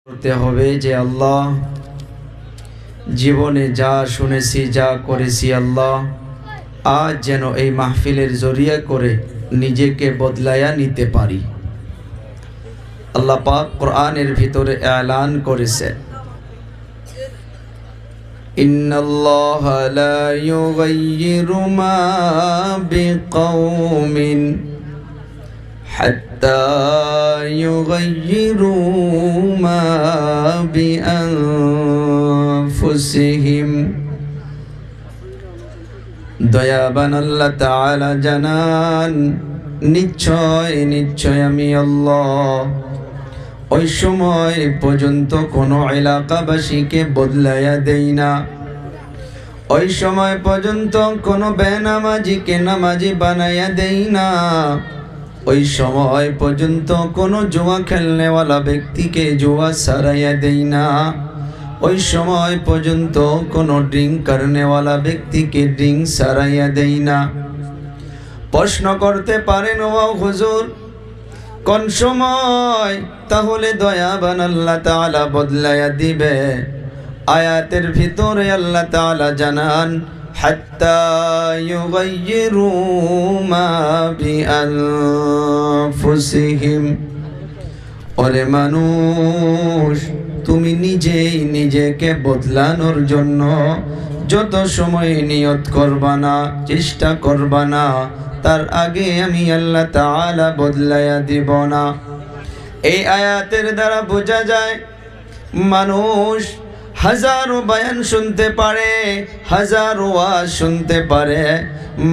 করতে হবে যে আল্লাহ জীবনে যা শুনেছি যা করেছি আল্লাহ আজ যেন এই মাহফিলের জরিয়া করে নিজেকে বদলায়া নিতে পারি। আল্লাহ পাক কোরআনের ভিতরে এলান করেছে, ইন্নাল্লাহা লা ইউগাইয়িরু মা বিকওমিন হাত্তা ইউগাইয়িরু মা বিআনফুসিহিম। দয়াবান আল্লাহ তাআলা জানান, নিশ্চয় নিশ্চয় আমি আল্লাহ ওই সময় পর্যন্ত কোনো এলাকাবাসীকে বদলাইয়া দেই না, ওই সময় পর্যন্ত কোনো বেনামাজিকে নামাজি বানাইয়া দেই না, ওই সময় পর্যন্ত কোনো জুয়া খেলনেওয়ালা ব্যক্তিকে জুয়া সারাইয়া দেই না, ওই সময় পর্যন্ত কোনো ড্রিঙ্ক করনেওয়ালা ব্যক্তিকে ড্রিঙ্ক সারাইয়া দেই না। প্রশ্ন করতে পারেন, ও হুজুর কোন সময় তাহলে দয়াবান আল্লাহ তাআলা বদলাইয়া দিবে? আয়াতের ভিতরে আল্লাহ তাআলা জানান, হাত্তা ইউগাইয়িরু মা বিআনফুসিহিম। ওরে মানুষ, তুমি নিজেই নিজেকে বদলানোর জন্য যত সময় নিয়ত করবা না, চেষ্টা করবা না, তার আগে আমি আল্লাহ তাআলা বদলাইয়া দিব না। এই আয়াতের দ্বারা বোঝা যায়, মানুষ হাজারো বয়ান শুনতে পারে, হাজারো ওয়াজ শুনতে পারে,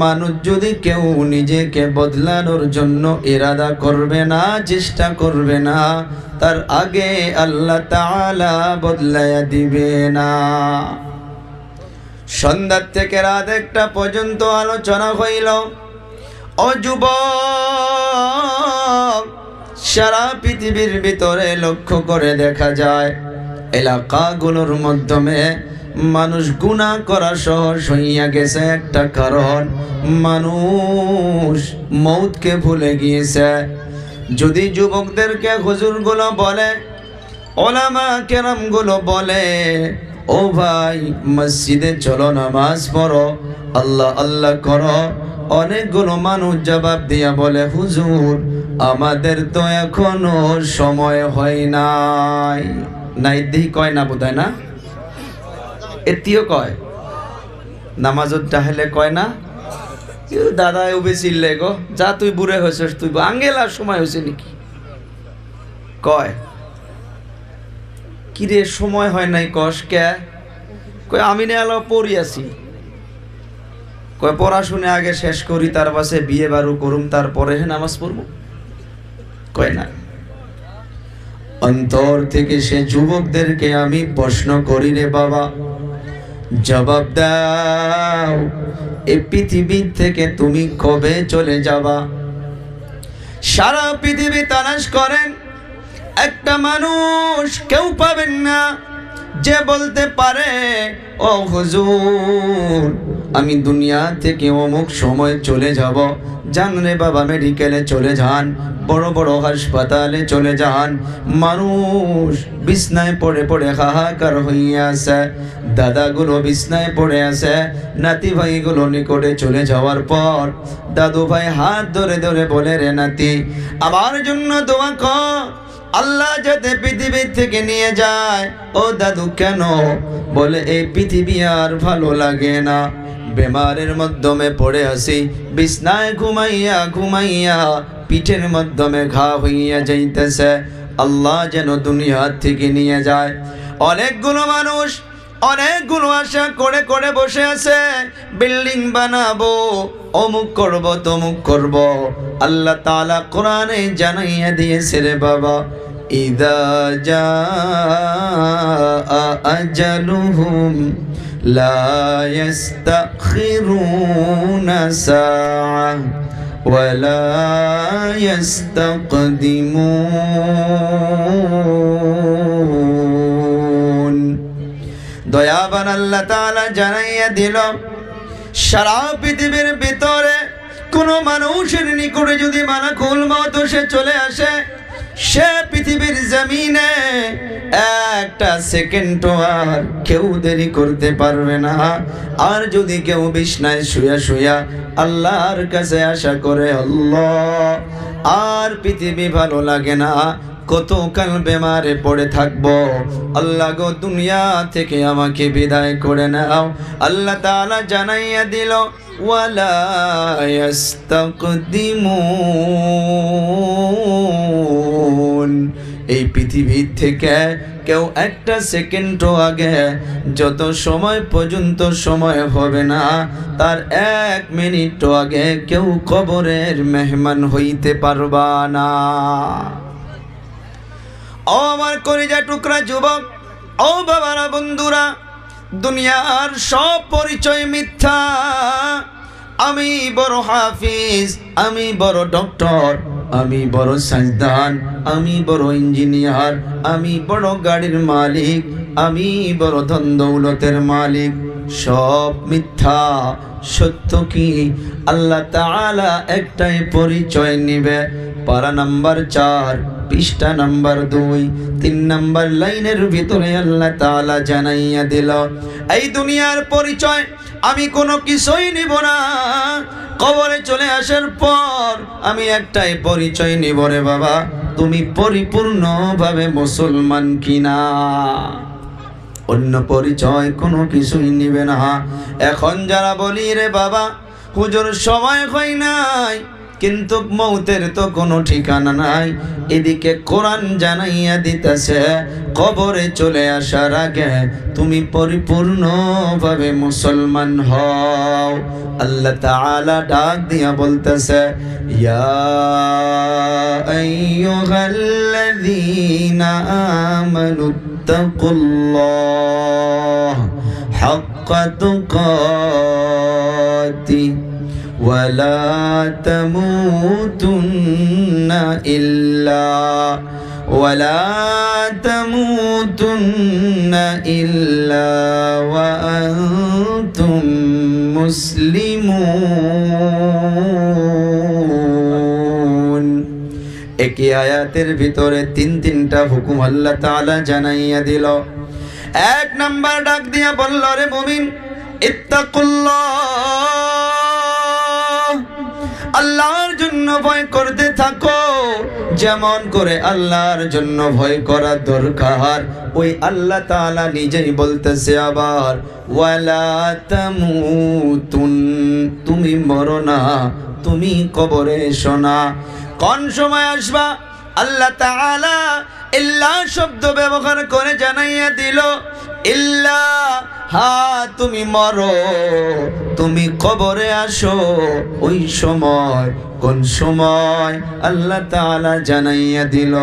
মানুষ যদি কেউ নিজেকে বদলানোর জন্য ইরাদা করবে না, চেষ্টা করবে না, তার আগে আল্লাহ তাআলা বদলাইয়া দিবে না। সন্ধ্যা থেকে রাত 1টা পর্যন্ত আলোচনা হইল। ও যুবক, সারা পৃথিবীর ভিতরে লক্ষ্য করে দেখা যায়, এলাকাগুলোর মাধ্যমে মানুষ গুনাহ করা সহজ হইয়া গেছে। একটা কারণ, মানুষ মৌতকে ভুলে গিয়েছে। যদি যুবকদেরকে হুজুরগুলো বলে, ওলামা কেরামগুলো বলে, ও ভাই মসজিদে চলো, নামাজ পড়ো, আল্লাহ আল্লাহ করো, অনেকগুলো মানুষ জবাব দিয়া বলে, হুজুর আমাদের তো এখনো সময় হয় নাই। নাই দিই কয় না, বোধ হয় না, এতিও কয় নামাজত তাহলে কয় না, দাদা উবে চিল্লে গো, যা তুই বুড়ে হয়েছিস, তুই আঙ্গেলার সময় হয়েছে নাকি কয়, কিরে সময় হয় নাই কস কে? কয় আমি না এলো পড়ি আছি। কয় পড়াশুনে আগে শেষ করি, তার পাশে বিয়ে বারু করুম, তারপরে নামাজ পড়ব। কয় না। অন্তর থেকে সে যুবকদেরকে আমি প্রশ্ন করি, রে বাবা জবাব দাও, এই পৃথিবী থেকে তুমি কবে চলে যাবা? সারা পৃথিবী তালাশ করেন, একটা মানুষ কেউ পাবেন না যে বলতে পারে, ও হুজুর আমি দুনিয়া থেকে অমুক সময় চলে যাব। যান রে বাবা, মেডিকেলে চলে যান, বড় বড় হাসপাতালে চলে যান। মানুষ বিছনায় পড়ে পড়ে হাহাকার হইয়া আছে, দাদাগুলো বিছনায় পড়ে আছে, নাতি ভাইগুলো নিকটে চলে যাওয়ার পর দাদু ভাই হাত ধরে ধরে বলে, রে নাতি আমার জন্য দোয়া কর, আল্লাহ যাতে পৃথিবী থেকে নিয়ে যায়। ও দাদু কেন? বলে এই পৃথিবী আর ভালো লাগে না, বেমারের মাধ্যমে পড়ে আসি, বিছনায় ঘুমাইয়া ঘুমাইয়া পিঠের মাধ্যমে ঘা হইয়া যাইতেছে, আল্লাহ যেন দুনিয়া থেকে নিয়ে যায়। অনেকগুলো মানুষ অনেকগুলো আশা করে করে বসে আছে, বিল্ডিং বানাবো, অমুক করব তমুক করব। আল্লাহ তাআলা কোরআনে জানাইয়া দিয়েছে, রে বাবা ইদা জাআ আজালুহুম লা ইস্তাখিরুনা সাআ ওয়ালা ইস্তাকদিমুন। দয়াবান আল্লাহ তাআলা জানাইয়া দিল, সারা পৃথিবীর ভিতরে কোনো মানুষের নিকটে যদি মালাকুল মউত সে চলে আসে, সে পৃথিবীর জমিনে একটা সেকেন্ডও আর কেউ দেরি করতে পারবে না। আর যদি কেউ বিছনায় শুয়া শুয়া আল্লাহর কাছে আশা করে, আল্লাহ আর পৃথিবী ভালো লাগে না, কতকাল বেমারে পড়ে থাকবো, আল্লাহ গো দুনিয়া থেকে আমাকে বিদায় করে নাও। আল্লাহ তাআলা জানাইয়া দিল, ওয়ালা ইস্তাকদিমুন, এই পৃথিবী থেকে কেউ একটা সেকেন্ডও আগে, যত সময় পর্যন্ত সময় হবে না তার 1 মিনিটও আগে কেউ কবরের মেহমান হইতে পারবা না। ও আমার কলিজা টুকরা যুবক, ও বাবারা, বন্ধুরা, দুনিয়ার সব পরিচয় মিথ্যা। আমি বড় হাফিজ, আমি বড় ডক্টর, আমি বড় সাইন্সদান, আমি বড় ইঞ্জিনিয়ার, আমি বড় গাড়ির মালিক, আমি বড় ধন দৌলতের মালিক, সব মিথ্যা। সত্য কি? আল্লাহ তাআলা একটাই পরিচয় নিবে। পারা নাম্বার 4, পৃষ্ঠা নাম্বার 2, 3 নাম্বার লাইনের ভিতরে আল্লাহ তাআলা জানাইয়া দিল, এই দুনিয়ার পরিচয় আমি কোনো কিছুই নিব না। কবরে চলে আসার পর আমি একটাই পরিচয় নিব রে বাবা, তুমি পরিপূর্ণভাবে মুসলমান কিনা। অন্য পরিচয় কোনো কিছুই নিবে না। এখন যারা বলি রে বাবা হুজুর সময় হয় নাই, কিন্তু মৌতের তো কোনো ঠিকানা নাই, এদিকে কোরআন জানাইয়া দিতেছে কবরে চলে আসার আগে তুমি পরিপূর্ণভাবে মুসলমান হও। আল্লাহ তাআলা ডাক দিয়া বলতেছে, ইয়া আইয়ুহাল্লাযীনা আমানুত্তাকুল্লাহ হাক্কা তুকাতিহি ولا تموتن إلا وأنتم মুসলিমুন। একই আয়াতের ভিতরে 3টা হুকুম আল্লাহ তাআলা জানাইয়া দিল। 1 নাম্বার ডাক দিয়া বলল, রে মুমিন, ইত্তাকুল্লাহ, আল্লাহর জন্য ভয় করতে থাকো। যেমন করে আল্লাহর জন্য ভয় করা দরকার, ওই আল্লাহ তাআলা নিজেই বলতেছে আবার, ওয়ালা তামুতুন, তুমি মরো না, তুমি কবরে এসো না। কোন সময় আসবা? আল্লাহ তাআলা ইল্লা শব্দ ব্যবহার করে জানাইয়া দিল, ইল্লা, হ্যাঁ তুমি মরো, তুমি কবরে আসো। ওই সময়, কোন সময়? আল্লাহ তাআলা জানাইয়া দিল,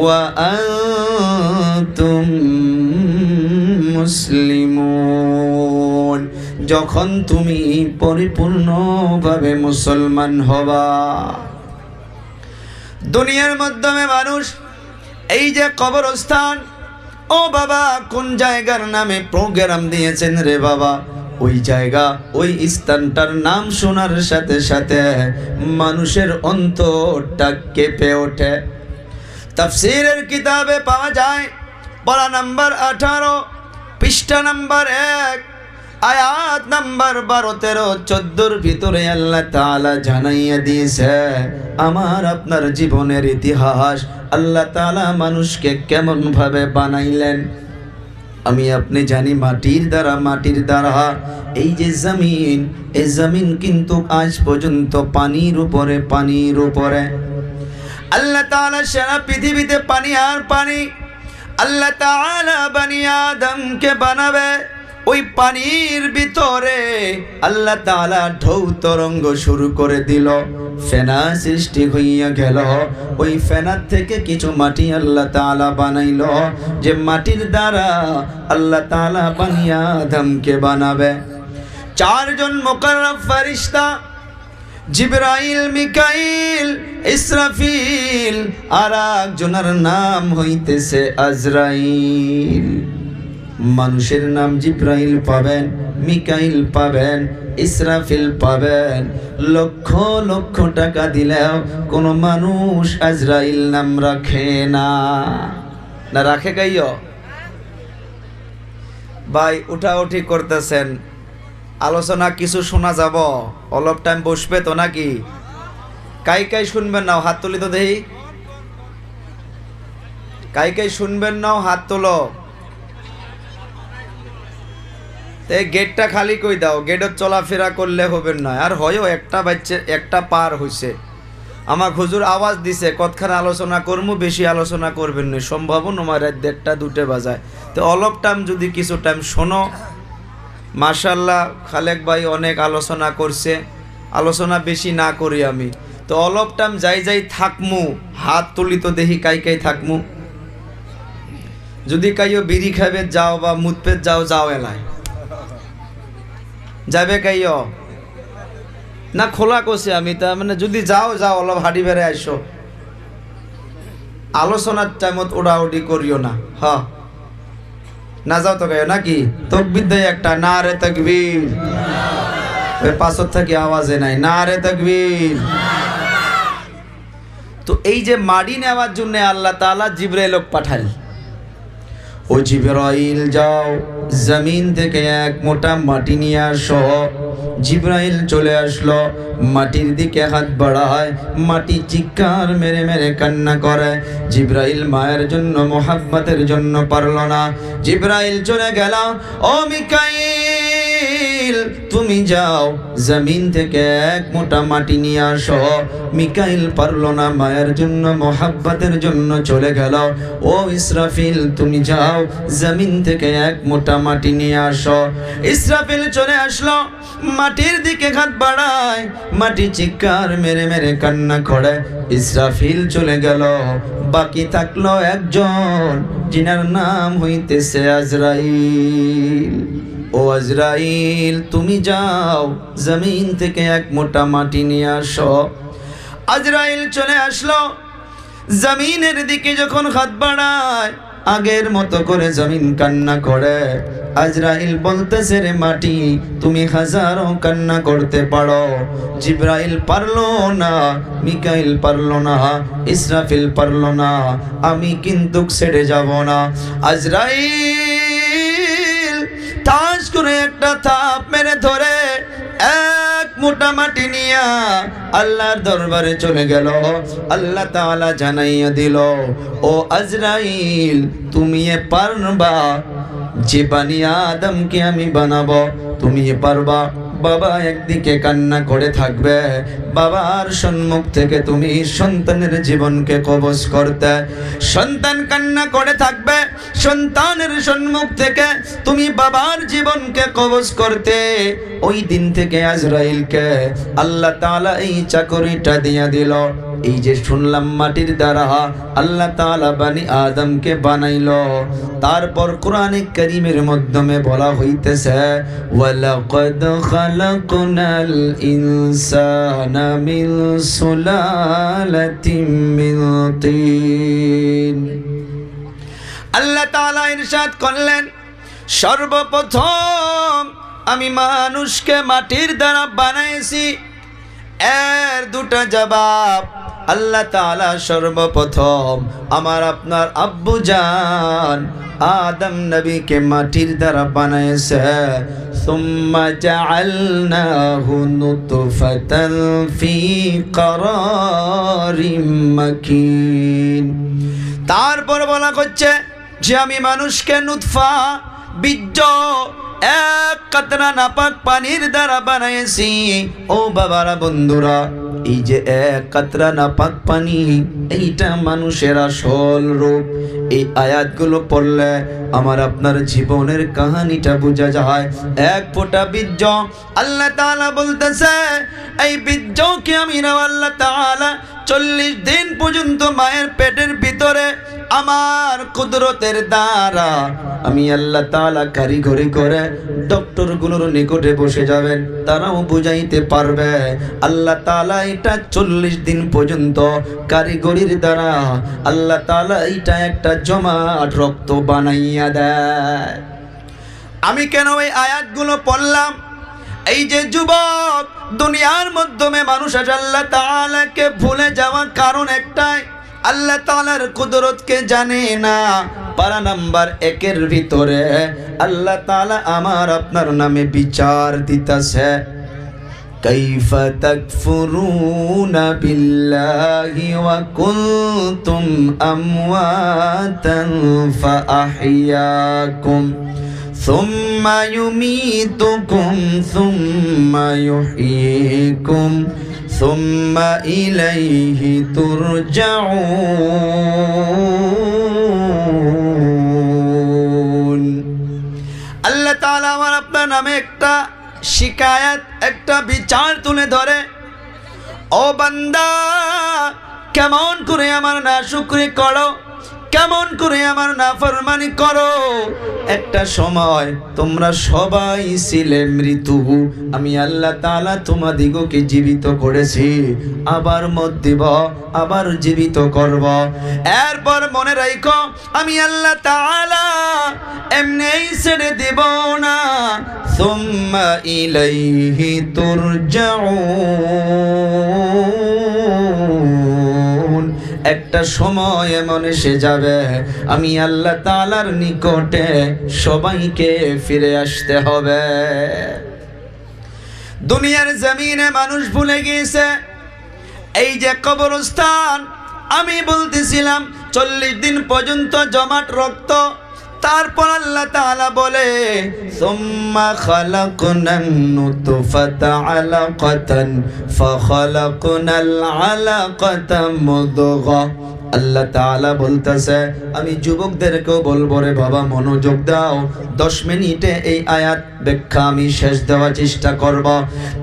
ওয়া আনতুম মুসলিমুন, যখন তুমি পরিপূর্ণভাবে মুসলমান হবা। দুনিয়ার মাধ্যমে মানুষ এই যে কবরস্থান, ও বাবা কোন জায়গার নামে প্রোগ্রাম দিয়েছেন রে বাবা, ওই জায়গা, ওই স্থানটার নাম শোনার সাথে সাথে মানুষের অন্তরটা কেঁপে ওঠে। তাফসীরের কিতাবে পাওয়া যায়, পারা নাম্বার 18, পৃষ্ঠা নাম্বার 1, আয়াত নাম্বার 12, 13, 14 ভিতরে আল্লাহ তাআলা জানাইয়া দিয়েছে আমার আপনার জীবনের ইতিহাস, আল্লাহ তাআলা মানুষকে কেমন ভাবে বানাইলেন। আমি আপনি জানি মাটির দ্বারা এই যে জমিন, এই জমিন কিন্তু আজ পর্যন্ত পানির উপরে। আল্লাহ তাআলা সারা পৃথিবীতে পানি আর পানি। আল্লাহ তাআলা বনি আদমকে বানাবে, ওই পানির ভিতরে আল্লাহ তাআলা ঢেউ তরঙ্গ শুরু করে দিল, ফেনা সৃষ্টি হইয়া গেল। ওই ফেনার থেকে কিছু মাটি আল্লাহ তাআলা বানাইল, যে মাটির দ্বারা আল্লাহ তাআলা বনি আদমকে বানাবে। 4 জন মুকাররব ফেরেশতা, জিবরাইল, মিকাইল, ইসরাফিল, আর একজনের নাম হইতেছে আজরাইল। মানুষের নাম জিবরাইল পাবেন, মিকাইল পাবেন, ইসরাফিল পাবেন। লক্ষ লক্ষ টাকা দিলেও কোন মানুষ আজরাইল নাম রাখে না। না রাখে গাইও? ভাই উঠাউঠি করতেছেন, আলোচনা কিছু শোনা যাব, অলপ টাইম বসবে তো নাকি? কাই কাই শুনবেন নাও হাত তুলি তো দেখি। কাই কাই শুনবেন নাও হাত তোলো। গেটটা খালি কই দাও, গেটত চলাফেরা করলে হবে না। আর হয়ও একটা বাচ্চা একটা পার হইছে, আমার হুজুর আওয়াজ দিছে কতখানে আলোচনা করবো, বেশি আলোচনা করবেন না, সম্ভব নয় রাত 1টা 2টে বাজায়। তো অলপ টাইম যদি কিছু টাইম শোনো। মাশাল্লাহ খালেক ভাই অনেক আলোচনা করছে, আলোচনা বেশি না করি আমি। তো অলপ টাইম যাই যাই থাকমু, হাত তুলি তো দেখি কাই কাই থাকমু। যদি কাইও বিড়ি খাবে যাও বা মুতপেট যাও, যাও এলায় যাবে কাইও না, খোলা করছি আমি। তা মানে যদি যাও যাও, অলপ হাঁটি বেড়ে আসো, আলোচনার টাইমত ওড়াউড়ি করিও না। হ্যাঁ না যাও তো গাইও নাকি? তকবীর দেয় একটা, না রে তাকবীর। ওই পাঁচর থেকে আওয়াজে নাই, না রে তাকবীর। তো এই যে মাটি নেওয়ার জন্য আল্লাহ তাআলা জিবরাইল পাঠাল। ও জিবরাইল যাও জমিন থেকে এক মোটা মাটি নিয়ে আসো। জিবরাইল চলে আসলো, মাটির দিকে হাত বাড়ায়, মাটি চিৎকার মেরে মেরে কান্না করে। জিবরাইল মায়ের জন্য মোহাব্বতের জন্য পারল না। জিবরাইল চলে গেল, ও মিকাইল তুমি যাও জমিন থেকে এক মোটা মাটি নিয়ে আসো। মিকাইল পারল না, মায়ের জন্য মোহাব্বতের জন্য চলে গেল। ও ইসরাফিল তুমি যাও জমিন থেকে এক মোটা মাটি নিয়ে আসো। ইসরাফিল চলে আসলো, মাটির দিকে হাত বাড়ায়, মাটি চিৎকার মেরে মেরে কান্না করে। ইসরাফিল চলে গেল, বাকি থাকলো একজন, যিনার নাম হইতেছে আজরাইল। ও আজরাইল তুমি যাও জমিন থেকে এক মোটা মাটি নিয়ে আসো। আজরাইল চলে আসলো, জমিনের দিকে যখন হাত বাড়ায়, আগের মতো করে জমিন কান্না করে। আজরাইল বলতেছে রে মাটি তুমি হাজারো কান্না করতে পারো, জিবরাইল পারলো না, মিকাইল পারলো না, ইসরাফিল পারলো না, আমি কিন্তু ছেড়ে যাব না। আজরাইল ঠাস করে একটা থাপ মেরে ধরে এক মোটা মাটি নিয়া আল্লাহর দরবারে চলে গেল। আল্লাহ তাআলা জানাইয়া দিল, ও আজরাইল তুমি পারবা, যে বানি আদমকে আমি বানাবো তুমি পারবা। বাবা একদিকে কান্না করে থাকবে, বাবার সম্মুখ থেকে তুমি সন্তানের জীবনকে কবজ করতে। সন্তান কান্না করে থাকবে, সন্তানের সম্মুখ থেকে তুমি বাবার জীবনকে কবজ করতে। ওই দিন থেকে আজরাইলকে আল্লাহ তাআলা এই চাকরিটা দিয়া দিল। এই যে শুনলাম মাটির দ্বারা আল্লাহ তাআলা বানি আদমকে বানাইলো, তারপর কোরআনে কারীমের মাধ্যমে বলা হইতেছে ওয়ালাকাদ খালাকনাল ইনসানা মিন সুলালাতিন মিন তিন। আল্লাহ তাআলা ইরশাদ করলেন, সর্বপ্রথম আমি মানুষকে মাটির দ্বারা বানাইছি। এর দুটা জবাব, আল্লাহ তাআলা সর্বপ্রথম আমার আপনার আব্বু জান আদম নবীকে মাটির দ্বারা বানাইছে। সুম্মা জাআলনাহু নুতফাতান ফি করারিম মাকিন। তারপর বলা হচ্ছে যে আমি মানুষকে নুতফা বীর্য এক কাতরা নাপাক পানির দ্বারা বানাইছি। ও বাবারা বন্ধুরা, এই যে এক কাতরা নাপাক পানি, এইটা মানুষের আসল রূপ। এই আয়াতগুলো পড়লে আমার আপনার জীবনের কাহিনীটা বোঝা যায়। এক ফোঁটা বীর্য আল্লাহ তাআলা বলতেছে, এই বীর্যকে আমি আল্লাহ তাআলা 40 দিন পর্যন্ত মায়ের পেটের ভিতরে আমার কুদরতের দ্বারা আমি আল্লাহ তাআলা কারিগরি করে ডক্টরগুলোর নিকটে বসে যাবেন, তারাও বুঝাইতে পারবে আল্লাহ তাআলা এটা 40 দিন পর্যন্ত কারিগরির দ্বারা আল্লাহ তাআলা এটা একটা জমাট রক্ত বানাইয়া দেয়। আমি কেন এই আয়াতগুলো পড়লাম? এই যে যুবক, দুনিয়ার মাধ্যমে মানুষ আল্লাহ তাআলাকে ভুলে যাওয়ার কারণ একটাই, আল্লাহ তাআলার কুদরতকে জানে না, পারা নাম্বার 1 ভিতরে আল্লাহ তাআলা আমার আপনার নামে বিচার দিতেছে। কাইফা তাকফুরুনা বিল্লাহি ওয়া কুনতুম আমওয়াতান ফাআহইয়াকুম সুম্মা ইউমীতুকুম সুম্মা ইউহয়ীকুম সুম্মা ইলাইহি তুরজাউন। আল্লাহ তাআলা আমার আপনার নামে একটা শিকায়াত, একটা বিচার তুলে ধরে। ও বান্দা, কেমন করে আমার নাশুকরি করো, কেমন করে আমার নাফরমানি করো। একটা সময় তোমরা সবাই ছিলে মৃত্যু, আমি আল্লাহ তাআলা তোমাদিগকে জীবিত করেছি, আবার মত দিব, আবার জীবিত করব। এরপর মনে রাখো আমি আল্লাহ তাআলা এমনিই ছেড়ে দিব না। সুম্মা ইলাইহি তুরজাউন। একটা সময় এমন এসে যাবে আমি আল্লাহ তাআলার নিকটে সবাইকে ফিরে আসতে হবে। দুনিয়ার জমিনে মানুষ ভুলে গিয়েছে এই যে কবরস্থান, আমি বলতেছিলাম 40 দিন পর্যন্ত জমাট রক্ত। তারপর আল্লাহ তাআলা বলে সুম্মা খালাকনান নুতফাতা আলাকাতান ফাখালাকনাল আলাকাতা মুদগা। আল্লাহ তাআলা বলতেছে আমি যুবকদেরকেও বলবো, রে বাবা মনোযোগ দাও, 10 মিনিটে এই আয়াত ব্যাখ্যা আমি শেষ দেওয়ার চেষ্টা করব।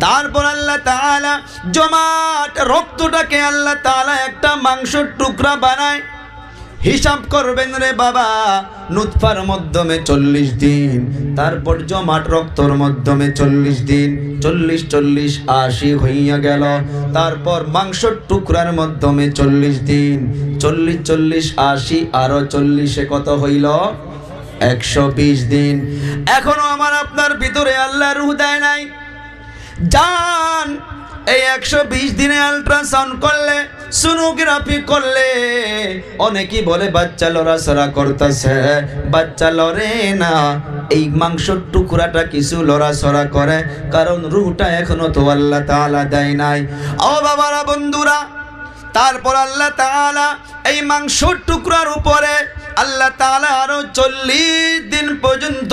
তারপর আল্লাহ তাআলা জমাট রক্তটাকে আল্লাহ তাআলা একটা মাংসের টুকরা বানায়। হিসাব করবেন রে বাবা, নুতফার মাধ্যমে 40 দিন, তারপর জমাট রক্তর মাধ্যমে 40 দিন, 40 40 80 হইয়া গেল। তারপর মাংসের টুকরার মাধ্যমে 40 দিন, 40 40 80 আরো 40 কত হইল? 120 দিন। এখনো আমার আপনার ভিতরে আল্লাহ রূহ দেয় নাই। জান এই 120 দিনে আল্ট্রাসাউন্ড করলে, সোনোগ্রাফি করলে অনেকেই বলে বাচ্চা লড়াচড়া করতেছে, বাচ্চা লড়ে না। এই মাংসের টুকরাটা কিছু লড়াচড়া করে, কারণ রূহটা এখনো তো আল্লাহ তাআলা দেয় নাই। ও বাবারা, বন্ধুরা, তারপর আল্লাহ তাআলা এই মাংসের টুকরার উপরে আল্লাহ তাআলা আরো 40 দিন পর্যন্ত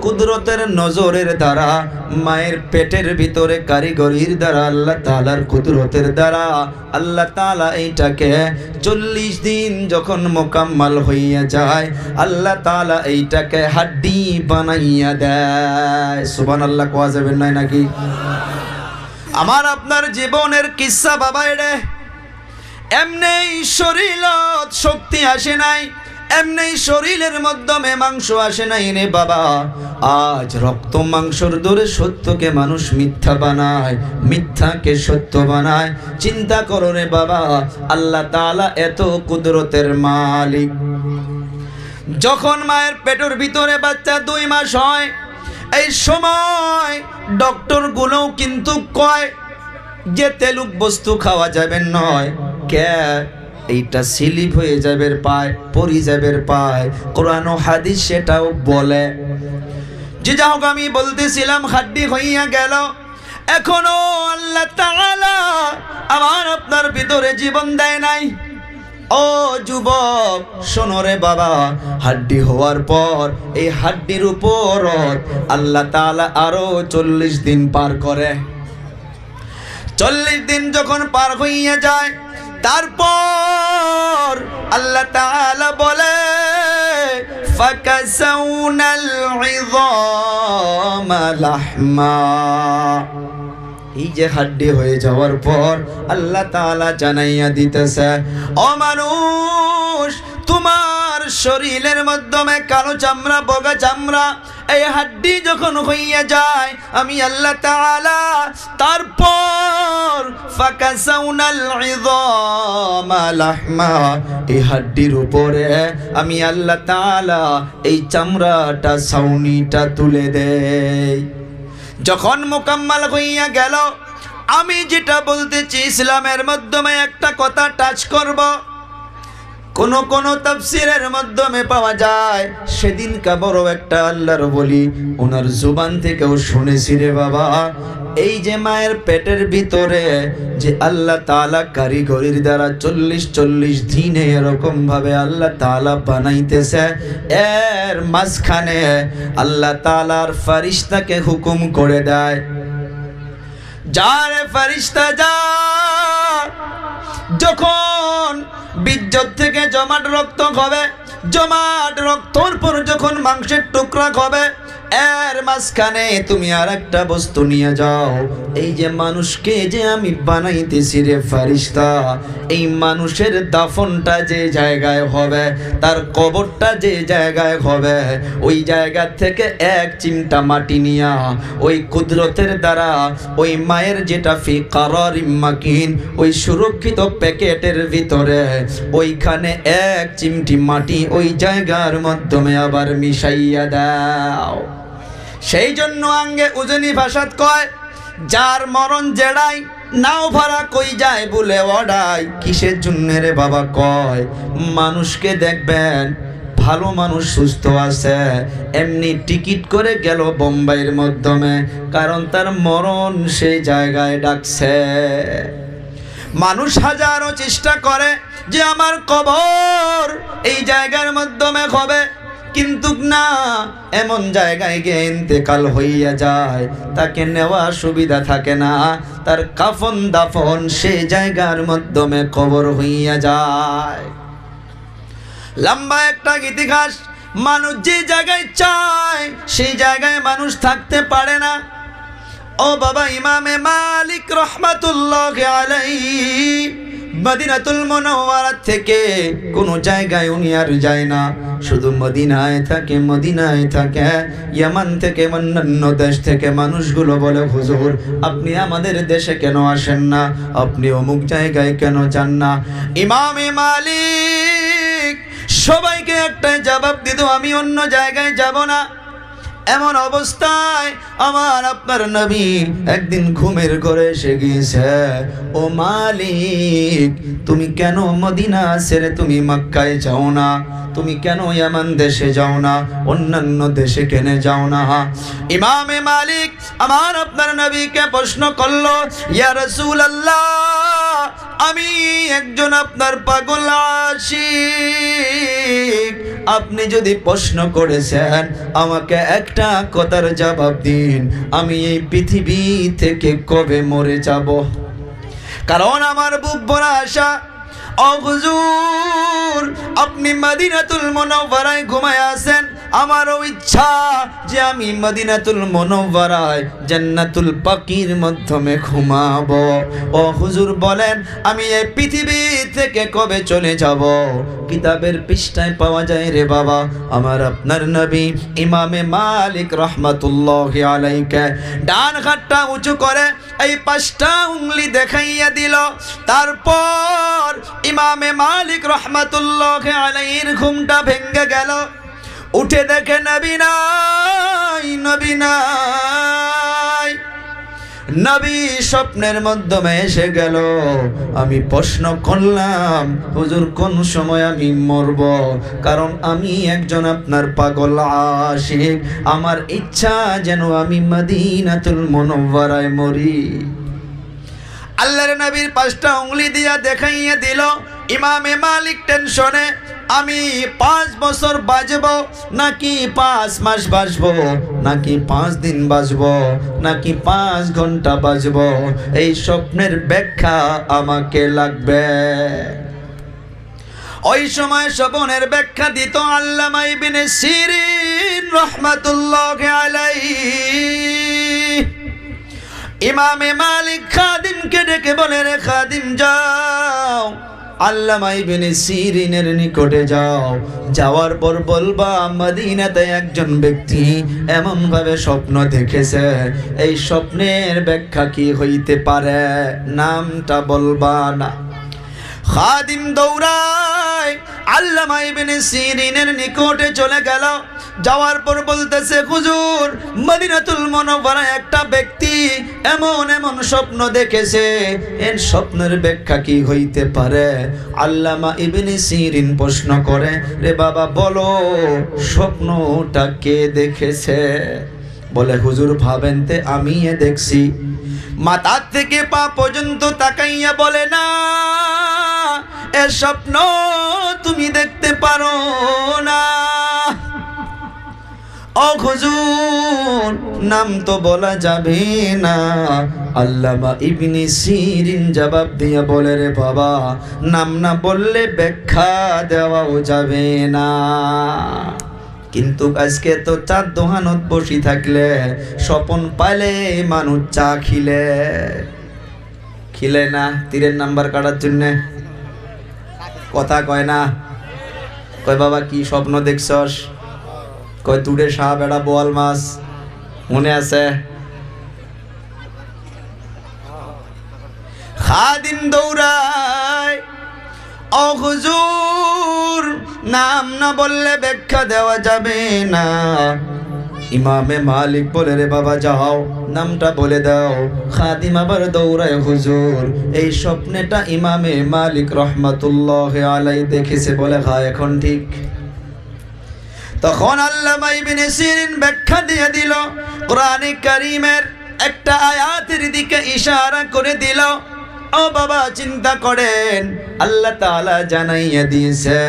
কুদরতের নজরের দ্বারা, মায়ের পেটের ভিতরে কারিগরির দ্বারা, আল্লাহ তাআলার কুদরতের দ্বারা আল্লাহ তাআলা এইটাকে 40 দিন যখন মোকাম্মল হইয়া যায়, আল্লাহ তাআলা এইটাকে হাড্ডি বানাইয়া দেয়। সুবহানাল্লাহ কোয়া যাবে না নাকি? আমার আপনার জীবনের কিসসা বাবা। এড়ে এমনি শরীরত শক্তি আসে নাই, এমনি শরীরের মাধ্যমে মাংস আসে নাই রে বাবা। আজ রক্ত মাংসর দূরে সত্যকে মানুষ মিথ্যা বানায়, মিথ্যাকে সত্য বানায়। চিন্তা করো রে বাবা, আল্লাহ তাআলা এত কুদরতের মালিক। যখন মায়ের পেটের ভিতরে বাচ্চা 2 মাস হয়, এই সময় ডক্টর গুলোও কিন্তু কয় যে তেলুক বস্তু খাওয়া যাবে নয়। কে এইটা স্লিপ হয়ে যাবে পায়, পরি যাবে পায়। কোরআন ও হাদিস সেটাও বলে। যে যা হোক, আমি বলতেছিলাম হাড্ডি হইয়া গেল। এখনো আল্লাহ তাআলা আমার আপনার ভিতরে জীবন দেয় নাই। ও যুবক শোনো রে বাবা, হাড্ডি হওয়ার পর এই হাড্ডির উপর আল্লাহ তাআলা আরো 40 দিন পার করে। 40 দিন যখন পার হইয়া যায়, তারপর আল্লাহ তাআলা বলে ফাকাসাউনাল ইযামা লাহমা। এই যে হাড্ডি হয়ে যাওয়ার পর আল্লাহ তাআলা জানাইয়া দিতেছে, ও মানুষ, তোমার শরীরের মাধ্যমে কালো চামড়া, বগা চামড়া, এই হাড্ডি যখন হইয়া যায়, আমি আল্লাহ তাআলা তারপর ফাকাসাউনাল ইযামা লাহমা, এই হাড্ডির উপরে আমি আল্লাহ তাআলা এই চামড়াটা, ছাউনিটা তুলে দেই। যখন মোকাম্মল হইয়া গেল, আমি যেটা বলতেছি ইসলামের মাধ্যমে একটা কথা টাচ করব। কোন তাফসীরের মাধ্যমে পাওয়া যায় সেদিন বড় একটা আল্লাহর ওলি ওনার জুবান থেকেও শুনেছি রে বাবা, এই যে মায়ের পেটের ভিতরে যে আল্লাহ তাআলা কারিগরির দ্বারা 40 দিনে এরকম ভাবে আল্লাহ তাআলা বানাইতেছে, এর মাঝখানে আল্লাহ তাআলার ফেরেশতাকে হুকুম করে দেয়, যারে ফেরেশতা যা, যখন বীর্যর থেকে জমাট রক্ত হবে, জমাট রক্তর পর যখন মাংসের টুকরা হবে, এর মাঝখানে তুমি আর একটা বস্তু নিয়ে যাও, এই যে মানুষকে যে আমি বানাইতেছি রে ফেরেশতা, এই মানুষের দাফনটা যে জায়গায় হবে, তার কবরটা যে জায়গায় হবে, ওই জায়গা থেকে এক চিমটা মাটি নিয়া ওই কুদরতের দ্বারা ওই মায়ের যেটা ফি কারারিম মাকিন, ওই সুরক্ষিত প্যাকেটের ভিতরে ওইখানে এক চিমটি মাটি ওই জায়গার মাধ্যমে আবার মিশাইয়া দাও। সেই জন্য আঙ্গে উজনি ভাষাত কয়, যার মরণ জেড়াই নাও ভাড়া কই যায় বলে ওডাই। কিসের জন্য রে বাবা? কয় মানুষকে দেখবেন ভালো মানুষ সুস্থ আছে, এমনি টিকিট করে গেল বোম্বাইয়ের মাধ্যমে, কারণ তার মরণ সেই জায়গায় ডাকছে। মানুষ হাজারো চেষ্টা করে যে আমার কবর এই জায়গার মাধ্যমে হবে, কিন্তু না, এমন জায়গায় গিয়ে ইন্তেকাল হইয়া যায়, তাকে নেওয়া সুবিধা থাকে না, তার কাফন দাফন সেই জায়গার মাধ্যমে কবর হইয়া যায়। লম্বা একটা ইতিহাস, মানুষ যে জায়গায় চায় সেই জায়গায় মানুষ থাকতে পারে না। ও বাবা, ইমামে মালিক রহমাতুল্লাহি আলাইহি মদিনাতুল মুনাওয়ারা থেকে কোন জায়গায় উনি আর যায় না, শুধু মদিনায় থাকে, মদিনায় থাকে। ইয়ামান থেকে অন্যান্য দেশ থেকে মানুষগুলো বলে, হুজুর আপনি আমাদের দেশে কেন আসেন না, আপনি অমুক জায়গায় কেন যান না? ইমামে মালিক সবাইকে একটাই জবাব দিত, আমি অন্য জায়গায় যাব না। এমন অবস্থায় আমার আপনার নবী একদিন ঘুমের ঘরে এসে গিয়েছে, ও মালিক তুমি কেন মদিনা ছেড়ে তুমি মক্কায় যাও না, তুমি কেন ইয়ামান দেশে যাও না, অন্যান্য দেশে কেন যাও না? ইমামে মালিক আমার আপনার নবীকে প্রশ্ন করলো, ইয়া রাসূলুল্লাহ আমি একজন আপনার পাগল আশিক, আপনি যদি প্রশ্ন করেছেন আমাকে একটা কথার জবাব দিন, আমি এই পৃথিবী থেকে কবে মরে যাব? কারণ আমার বুক ভরা আশা। ও হুজুর আপনি মদিনাতুল মুনাওয়ারায় ঘুমায় আছেন, আমারও ইচ্ছা যে আমি মদিনাতুল মুনাওয়ারায় জান্নাতুল বাকির মাধ্যমে ঘুমাবো। ও হুজুর বলেন আমি এই পৃথিবী থেকে কবে চলে যাব? কিতাবের পৃষ্ঠায় পাওয়া যায় রে বাবা, আমার আপনার নবী ইমামে মালিক রহমাতুল্লাহি আলাইহি ডান হাতটা উঁচু করে এই 5টা উংলি দেখাইয়া দিল। তারপর ইমামে মালিক রহমাতুল্লাহি আলাইহির ঘুমটা ভেঙে গেল। উঠে দেখে নবী নাই, নবী নাই। নবী স্বপ্নের মাধ্যমে এসে গেল। আমি প্রশ্ন করলাম, হুজুর কোন সময় আমি মরব? কারণ আমি একজন আপনার পাগল আশিক, আমার ইচ্ছা যেন আমি মদিনাতুল মুনাওয়ারায় মরি। আল্লাহর নবীর 5টা উংলি দিয়া দেখাইয়া দিল। ইমামে মালিক টেনশনে, আমি 5 বছর বাঁচব নাকি 5 মাস বাঁচব, নাকি 5 দিন বাঁচব, নাকি 5 ঘন্টা বাঁচব, এই স্বপ্নের ব্যাখ্যা আমাকে লাগবে। ওই সময় স্বপ্নের ব্যাখ্যা দিত আল্লামা ইবনে সিরিন রাহমাতুল্লাহি আলাইহি। ইমামে মালিক খাদিমকে ডেকে বলে, রে খাদিম যাও আল্লামা ইবনে সিরিনের নিকটে যাও, যাওয়ার পর বলবা মদিনাতে একজন ব্যক্তি এমন ভাবে স্বপ্ন দেখেছে, এই স্বপ্নের ব্যাখ্যা কি হইতে পারে, নামটা বলবা না। খাদিম দৌড়ায় আল্লামা ইবনে সিরিনের নিকটে চলে গেল। যাওয়ার পর বলতেছে, হুজুর, মদিনাতুল মুনাওয়ারায় একটা ব্যক্তি এমন এমন স্বপ্ন দেখেছে, এর স্বপ্নের ব্যাখ্যা কি হইতে পারে? আল্লামা ইবনে সিরিন প্রশ্ন করে, রে বাবা বলো, স্বপ্নটা কে দেখেছে? বলে, হুজুর ভাবেন তে আমি দেখছি। মাথা থেকে পা পর্যন্ত তাকাইয়া বলে, না, এ স্বপ্ন তুমি দেখতে পারো না। ও হুজুর, নাম তো বলা যাবে না। আল্লামা ইবনে সিরিন জবাব দিয়ে বলে, রে বাবা, নাম না বললে ব্যাখ্যা দেওয়াও যাবে না। কিন্তু আজকে তো চার দোকানত বসি থাকলে স্বপন পাইলে মানুষ চা খিলে না, তীরের নাম্বার কাটার জন্য কথা কয় না। কয় বাবা কি স্বপ্ন দেখছস? কয় তুড়ে সাপ একটা বোয়াল মাছ, মনে আছে? খাদিম দৌড়ায়, ও হুজুর, নাম না বললে ব্যাখ্যা দেওয়া যাবে না। ইমামে মালিক বলে, রে বাবা যাও, নামটা বলে দাও। খাদিম আবার দৌড়ায়, হুজুর, এই স্বপ্নটা ইমামে মালিক রহমাতুল্লাহ আলাইহি দেখেছে। বলে, হ্যাঁ, এখন ঠিক। তখন আল্লামা ইবনে সিরিন ব্যাখ্যা দিয়ে দিল, কোরআনে কারীমের একটা আয়াতের দিকে ইশারা করে দিল। ও বাবা, চিন্তা করেন, আল্লাহ তাআলা জানাইয়া দিয়েছে,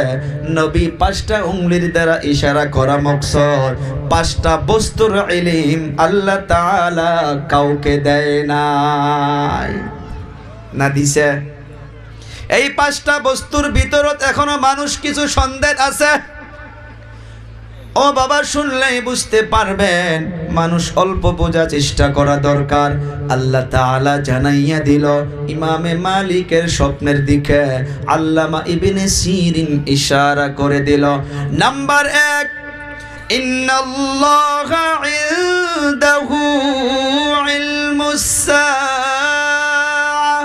নবী 5টা উংলির দ্বারা ইশারা করা মকসদ, 5টা বস্তুর ইলম আল্লাহ তাআলা কাউকে দেয় নাই, না দিছে? এই 5টা বস্তুর ভিতরত এখনো মানুষ কিছু সন্দেহ আছে। ও বাবা, শুনলেই বুঝতে পারবেন, মানুষ অল্প বোঝার চেষ্টা করা দরকার। আল্লাহ তাআলা জানাইয়া দিল ইমামে মালিকের স্বপ্নের দিকে, আল্লামা ইবনে সিরিন ইশারা করে দিল। নাম্বার 1, ইন্নাল্লাহা ইনদাহু ইলমুস সাআহ।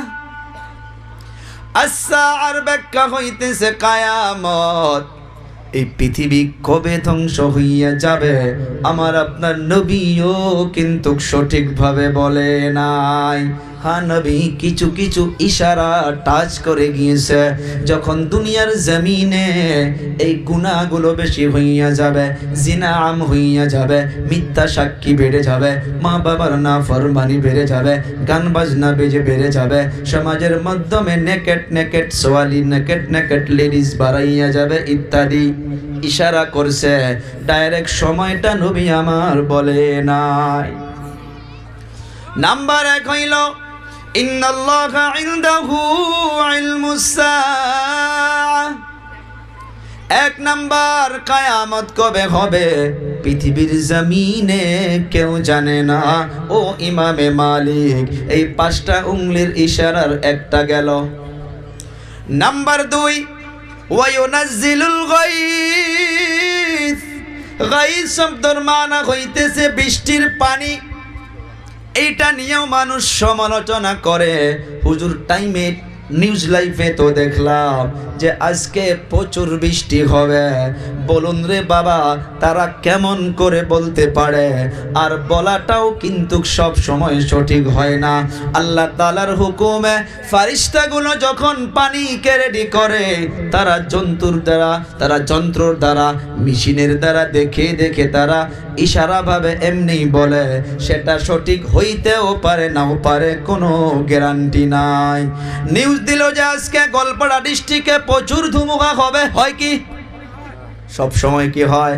আস-সাআর ব্যাখ্যা হইতেছে কিয়ামত। এই পৃথিবী কবে ধ্বংস হইয়া যাবে আমার আপনার নবীও কিন্তু সঠিকভাবে বলে নাই। হ্যাঁ, নবী কিছু কিছু ইশারা টাচ করে গিয়েছে। যখন দুনিয়ার জমিনে এই গুনাহগুলো বেশি হইয়া যাবে, জিনা আম হইয়া যাবে, মিথ্যা সাক্ষী বেড়ে যাবে, মা বাবার নাফরমানি বেড়ে যাবে, গান বাজনা বেড়ে যাবে, সমাজের মাধ্যমে নেকেট সোয়ালি, নেকেট লেডিস বাড়াইয়া যাবে ইত্যাদি ইশারা করছে। ডাইরেক্ট সময়টা নবী আমার বলে নাই। নাম্বার 1 হইল, ইন্নাল্লাহা ইনদাহু ইলমুস সাআহ। 1 নাম্বার, কিয়ামত কবে হবে পৃথিবীর জমিনে কেউ জানে না। ও ইমামে মালিক, এই 5টা উংলির ইশারার একটা গেল। নাম্বার 2, ওয়ায়ুনাজ্জিলুল গায়স। গায়স শব্দের মানা হইতেছে বৃষ্টির পানি। এইটা নিয়েও মানুষ সমালোচনা করে। হুজুর, টাইমে নিউজ লাইফে তো দেখলাম যে আজকে প্রচুর বৃষ্টি হবে। বলুন রে বাবা, তারা কেমন করে বলতে পারে? আর বলাটাও কিন্তু সব সময় সঠিক হয় না। আল্লাহ তাআলার হুকুমে ফারিস্তাগুলো যখন পানিকে রেডি করে, তারা যন্ত্রর দ্বারা মেশিনের দ্বারা দেখে তারা ইশারাভাবে এমনি বলে। সেটা সঠিক হইতেও পারে, নাও পারে, কোনো গ্যারান্টি নাই। নিউজ দিল যে আজকে গোলপাড়া ডিস্ট্রিক্টে প্রচুর ধুমুহা হবে, হয় কি? সব সময় কি হয়?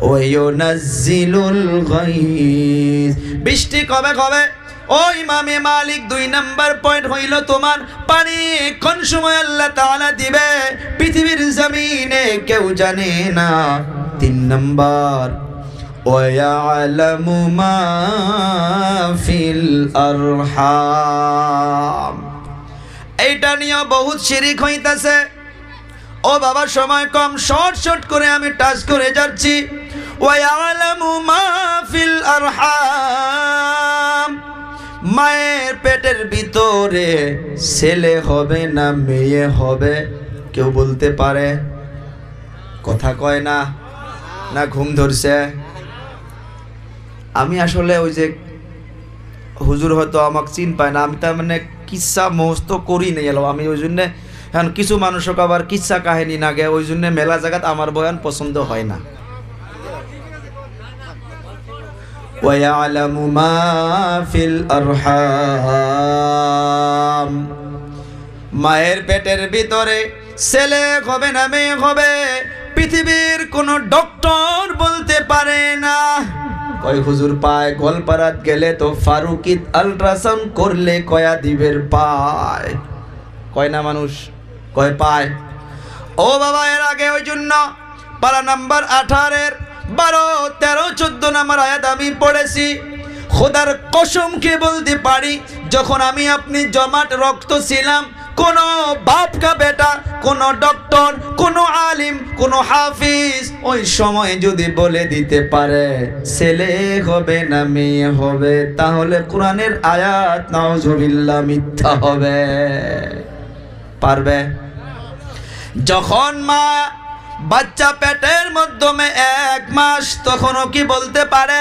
ওয়ায়ুনাজ্জিলুল গায়স। বৃষ্টি কবে হবে? ও ইমামে মালিক, 2 নাম্বার পয়েন্ট হইল তোমার, পানি কোন সময় আল্লাহ তাআলা দিবে পৃথিবীর জমিনে কেউ জানে না। 3 নাম্বার, ওয়ায়ালামু মা ফিল আরহাম। এইটা নিয়ে বহুত শিরিক হইতাছে। ও বাবা, সময় কম, শর্ট করে আমি টাচ করে যাচ্ছি। ওয়ায়ালামু মা ফিল আরহাম। মায়ের পেটের ভিতরে ছেলে হবে না মেয়ে হবে কেউ বলতে পারে? কথা কয় না, না ঘুম ধরছে? আমি আসলে ওই যে হুজুর হয়তো আমাকে চিন পায় না, আমি তার মানে কিচ্ছা মস্ত করি না এলো, আমি ওই জন্যে এখন কিছু মানুষকে আবার কিচ্ছা কাহিনী না গে, ওই জন্যে মেলা জায়গাত আমার বয়ান পছন্দ হয় না। وَيَعْلَمُ مَا فِي الْأَرْحَامِ মায়ের পেটের ভিতরে ছেলে হবে না মেয়ে হবে পৃথিবীর কোনো ডক্টর বলতে পারে না। কয় হুজুর পায় গোলপাড়াত গেলে তো ফারুকিত আল্ট্রাসাউন্ড করলে কয়া দিবের পায়, কয় না মানুষ, কয় পায়। ও বাবা, এর আগে ওই জন্য পারা নাম্বার 18-এর 12, 13, 14 নাম্বার আয়াত আমি পড়েছি। খোদার কসমকে বলতে পারি, যখন আমি আপনি জমাট রক্ত ছিলাম, কোনো বাপ কা বেটা, কোনো ডক্টর, কোনো আলিম, কোনো হাফিজ ওই সময় যদি বলে দিতে পারে ছেলে হবে না মেয়ে হবে, তাহলে কোরআনের আয়াত নাউজুবিল্লাহ মিথ্যা হবে? পারবে? যখন মা বাচ্চা পেটের মাধ্যমে 1 মাস, তখনও কি বলতে পারে?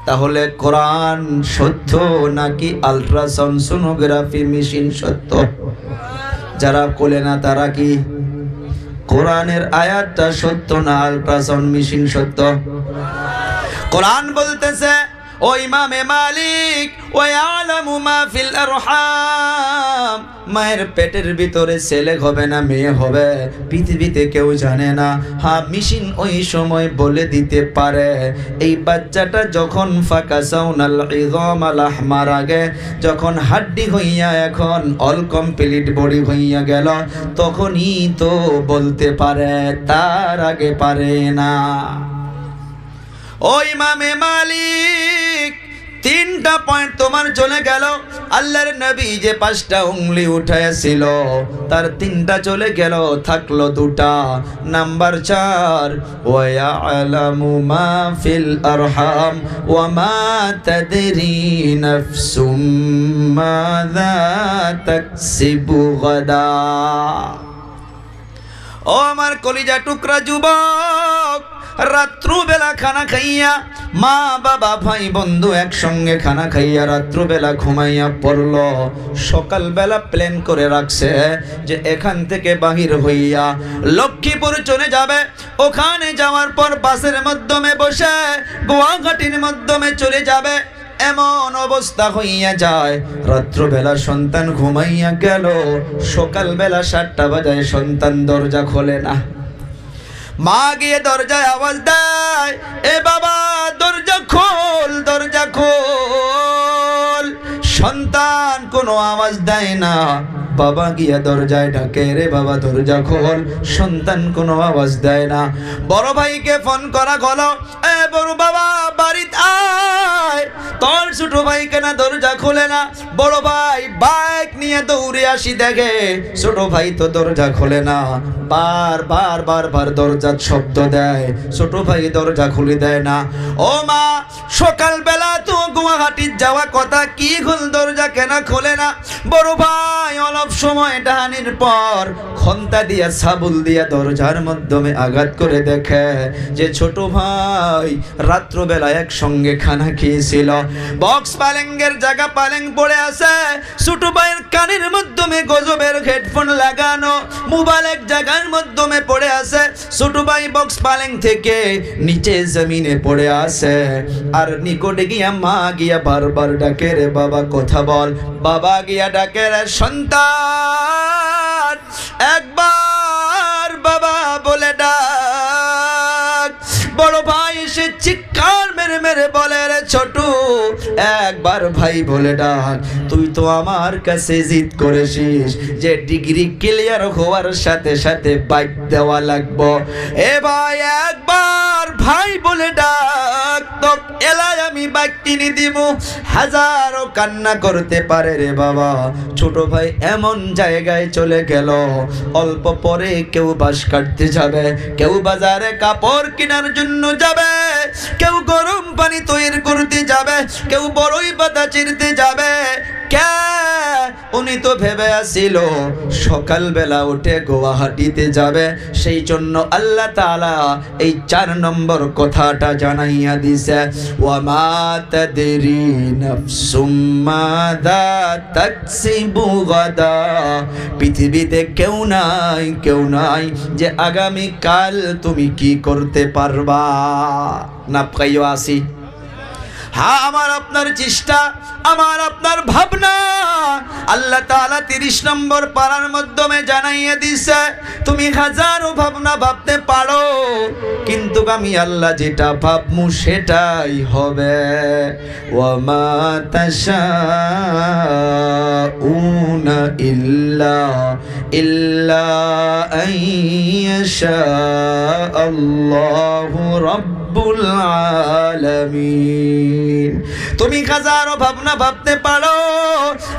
তাহলে কোরআন সত্য নাকি আল্ট্রাসাউন্ড সোনোগ্রাফি মেশিন সত্য? যারা কোলে না তারা কি কোরআনের আয়াতটা সত্য না আল্ট্রাসাউন্ড মেশিন সত্য? কোরআন বলতেছে ও ইমামে মালিক ওয়ায়ালামু মা ফিল আরহাম, মায়ের পেটের ভিতরে ছেলে হবে না মেয়ে হবে পৃথিবীতে কেউ জানে না। হ্যাঁ, মেশিন ওই সময় বলে দিতে পারে। এই বাচ্চাটা যখন ফাকাসাউনাল ইযামাল আহমার আগে, যখন হাড্ডি হইয়া এখন অল কমপ্লিট বডি হইয়া গেল, তখনই তো বলতে পারে, তার আগে পারে না। ও ইমামে মালিক, 3টা পয়েন্ট তোমার চলে গেল। আল্লাহর নবী যে 5টা উংলি উঠাইছিল তার 3টা চলে গেল, থাকলো 2টা। নাম্বার 4, ওয়ায়ালামু মা ফিল আরহাম ওয়া মা তাদরি নাফসুম মাযা তাকসিবু গাদা। ও আমার কলিজা টুকরা যুবক, রাত্রবেলা খানা খাইয়া, মা বাবা ভাই বন্ধু একসঙ্গে খানা খাইয়া রাত্রবেলা ঘুমাইয়া পড়লো, সকালবেলা প্ল্যান করে রাখছে যে এখান থেকে বাহির হইয়া লক্ষ্মীপুর চলে যাবে। ওখানে যাওয়ার পর বাসের মাধ্যমে বসে গুয়াহাটির মাধ্যমে চলে যাবে। এমন অবস্থা হইয়া যায়, রাত্রবেলা সন্তান ঘুমাইয়া গেল, সকালবেলা 7টা বাজায় সন্তান দরজা খোলে না। মা গিয়ে দরজায় আওয়াজ দেয়, এ বাবা দরজা খোল, দরজা খোল। সন্তান কোনো আওয়াজ দেয় না। বাবা গিয়া দরজায় ডাকে, রে বাবা দরজা খোল। সন্তান কোনো আওয়াজ দেয় না। বড় ভাইকে ফোন করা হলো, এ বড় বাবা বাড়িতে আয়, তোর ছোট ভাই কেন দরজা খোলে না? বড় ভাই বাইক নিয়ে দৌড়ে আসি, দেখে ছোট ভাই তো দরজা খোলে না। বার দরজার শব্দ দেয়, ছোট ভাই দরজা খুলে দেয় না। ও মা, সকালবেলা তো গুয়াহাটির যাওয়া কথা, কি খুল দরজা কেন খোলে না? বড় ভাই অল্প সময় ডাহানির পর খন্তা দিয়া সাবুল দিয়া দরজার মাধ্যমে আঘাত করে দেখে যে ছোট ভাই রাত্রবেলা একসঙ্গে খানা খেয়েছিল। বক্স পালেঙ্গের জায়গা পালেং পড়ে আছে, ছোট ভাইয়ের কানের মাধ্যমে গজবের হেডফোন লাগানো, মোবাইল এক জায়গার মাধ্যমে পড়ে আছে। ছোট ভাই বক্স পালেং থেকে নিচে জমিনে পড়ে আছে। আর নিকটে গিয়া মা গিয়া বারবার ডাকে, রে বাবা কথা বল। বাবা গিয়া ডাকে, রে সন্তান একবার বাবা বলে ডাক। বড় ভাই সে চিৎকার মেরে মেরে বলে, রে ছোট একবার ভাই বলে ডাক। তুই তো আমার কাছে জিদ করেছিস যে ডিগ্রি ক্লিয়ার হওয়ার সাথে সাথে বাইক দেওয়া লাগবো। এ ভাই একবার ভাই বলে ডাক, তো এলাই আমি বাইক কিনে দিব। হাজারো কান্না করতে পারে রে বাবা। ছোট ভাই এমন জায়গায় চলে গেল, অল্প পরে কেউ বাঁশ কাটতে যাবে, কেউ বাজারে কাপড় কেনার জন্য যাবে, কেউ গরম পানি তৈরি করতে যাবে, কেউ বড়ই পাতা চিরতে যাবে, কে উনি তো ভেবে আসিল সকালবেলা উঠে গুয়াহাটিতে যাবে, সেই জন্য আল্লাহ তাআলা এই 4 নম্বর কথাটা জানাইয়া দিছে, ওয়া মা তাদরি নাফসুম মাযা তাকসিবু গাদা। পৃথিবীতে কেউ নাই যে আগামী কাল তুমি কি করতে পারবা। না পাইও আসি, হ্যাঁ আমার আপনার চেষ্টা, আমার আপনার ভাবনা আল্লাহ তাআলা 30 নম্বর পারার মাধ্যমে জানাইয়া দিছে, তুমি হাজারো ভাবনা ভাবতে পারো, কিন্তু আমি আল্লাহ যেটা ভাবমু সেটাই হবে। ওয়া মা তাশাউনা ইল্লা আইয়াশা আল্লাহু রাব্বুল আলামিন। তুমি হাজারো ভাবনা ভাবতে পারো,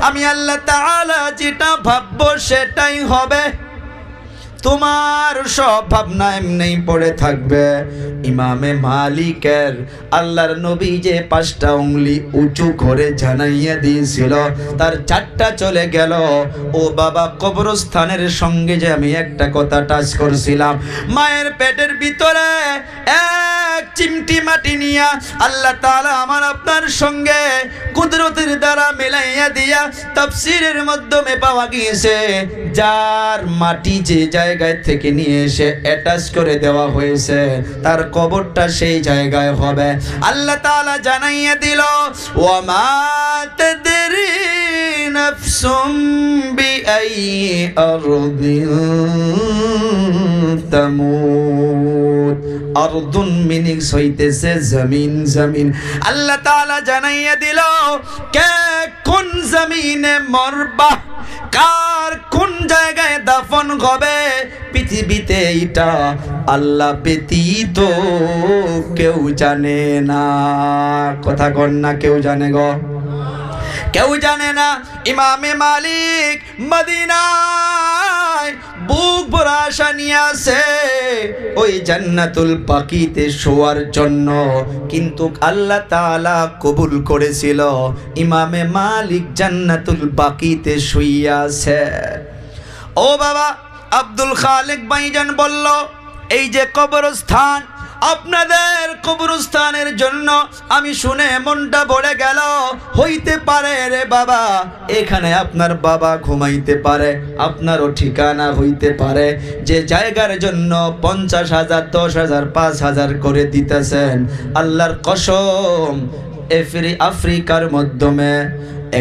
আমি আল্লাহ তাআলা যেটা ভাববো সেটাই হবে। তোমার সব ভাবনা এমনি পড়ে থাকবে। ইমামে মালিকের আল্লাহর নবী যে 5টা উঙ্গলি উঁচু করে জানাইয়া দিয়েছিল, তার 4টা চলে গেল। ও বাবা, কবরস্থানের সঙ্গে যে আমি একটা কথা টাচ করছিলাম, মায়ের পেটের ভিতরে এক চিমটি মাটি নিয়া আল্লাহ তাআলা আমার আপনার সঙ্গে কুদরতের দ্বারা মিলাইয়া দিয়া তাফসীরের মাধ্যমে পাওয়া গিয়েছে, যার মাটি যে জায়গায় থেকে নিয়ে এসে অ্যাটাচ করে দেওয়া হয়েছে তার কবরটা সেই জায়গায় হবে। আল্লাহ তাআলা জানাইয়া দিল, ওয়া মা তাদরি নাফসুম বিআইয়ি আরদিন তামুত। আরদুন মিনিংস হইতেছে জমিন, জমিন। আল্লাহ তাআলা জানাইয়া দিল, কে কোন জমিনে মরবা, কার কোন জায়গায় দাফন হবে, পৃথিবীতে এটা আল্লাহ ব্যতীত কেউ জানে না। কথা কন না, কেউ জানে গো? কেউ জানে না। ইমামে মালিক মদিনায় বুক ভরা আশা নিয়ে আসে ওই জান্নাতুল বাকিতে শোয়ার জন্য, কিন্তু আল্লাহ তাআলা কবুল করেছিল। ইমামে মালিক জান্নাতুল বাকিতে শুইয়া আছে। ও বাবা, আব্দুল খালেক ভাইজান বলল, এই যে কবরস্থান, আপনাদের কবরস্থানের জন্য আমি শুনে মনটা ভরে গেল। হইতে পারে রে বাবা, এখানে আপনার বাবা ঘুমাইতে পারে, আপনারও ঠিকানা হইতে পারে, যে জায়গার জন্য 50,000, 10,000, 5,000 করে দিতেছেন। আল্লাহর কসম, আফ্রিকার মাধ্যমে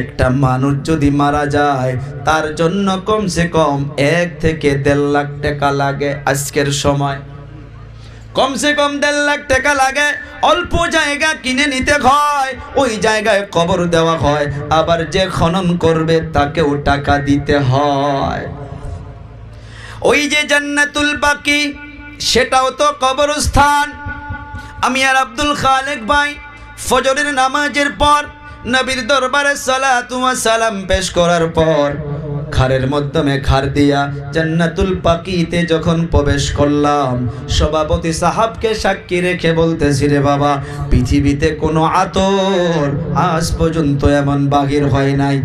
একটা মানুষ যদি মারা যায়, তার জন্য কমসে কম 1 থেকে 1.5 লাখ টাকা লাগে। আজকের সময় কমসে কম 1.5 লাখ টাকা লাগে। অল্প জায়গা কিনে নিতে হয়, ওই জায়গায় কবর দেওয়া হয়, আবার যে খনন করবে তাকেও টাকা দিতে হয়। ওই যে জান্নাতুল বাকি, সেটাও তো কবরস্থান। আমি আর আব্দুল খালেক ভাই ফজরের নামাজের পর নবীর দরবারে সালাতু ওয়া সালাম পেশ করার পর খারের মাধ্যমে খার দিয়া জান্নাতুল বাকিতে যখন প্রবেশ করলাম, সভাপতি সাহাবকে সাক্ষী রেখে বলতেছি, রে বাবা, পৃথিবীতে কোনো আতর আজ পর্যন্ত এমন বাহির হয় নাই।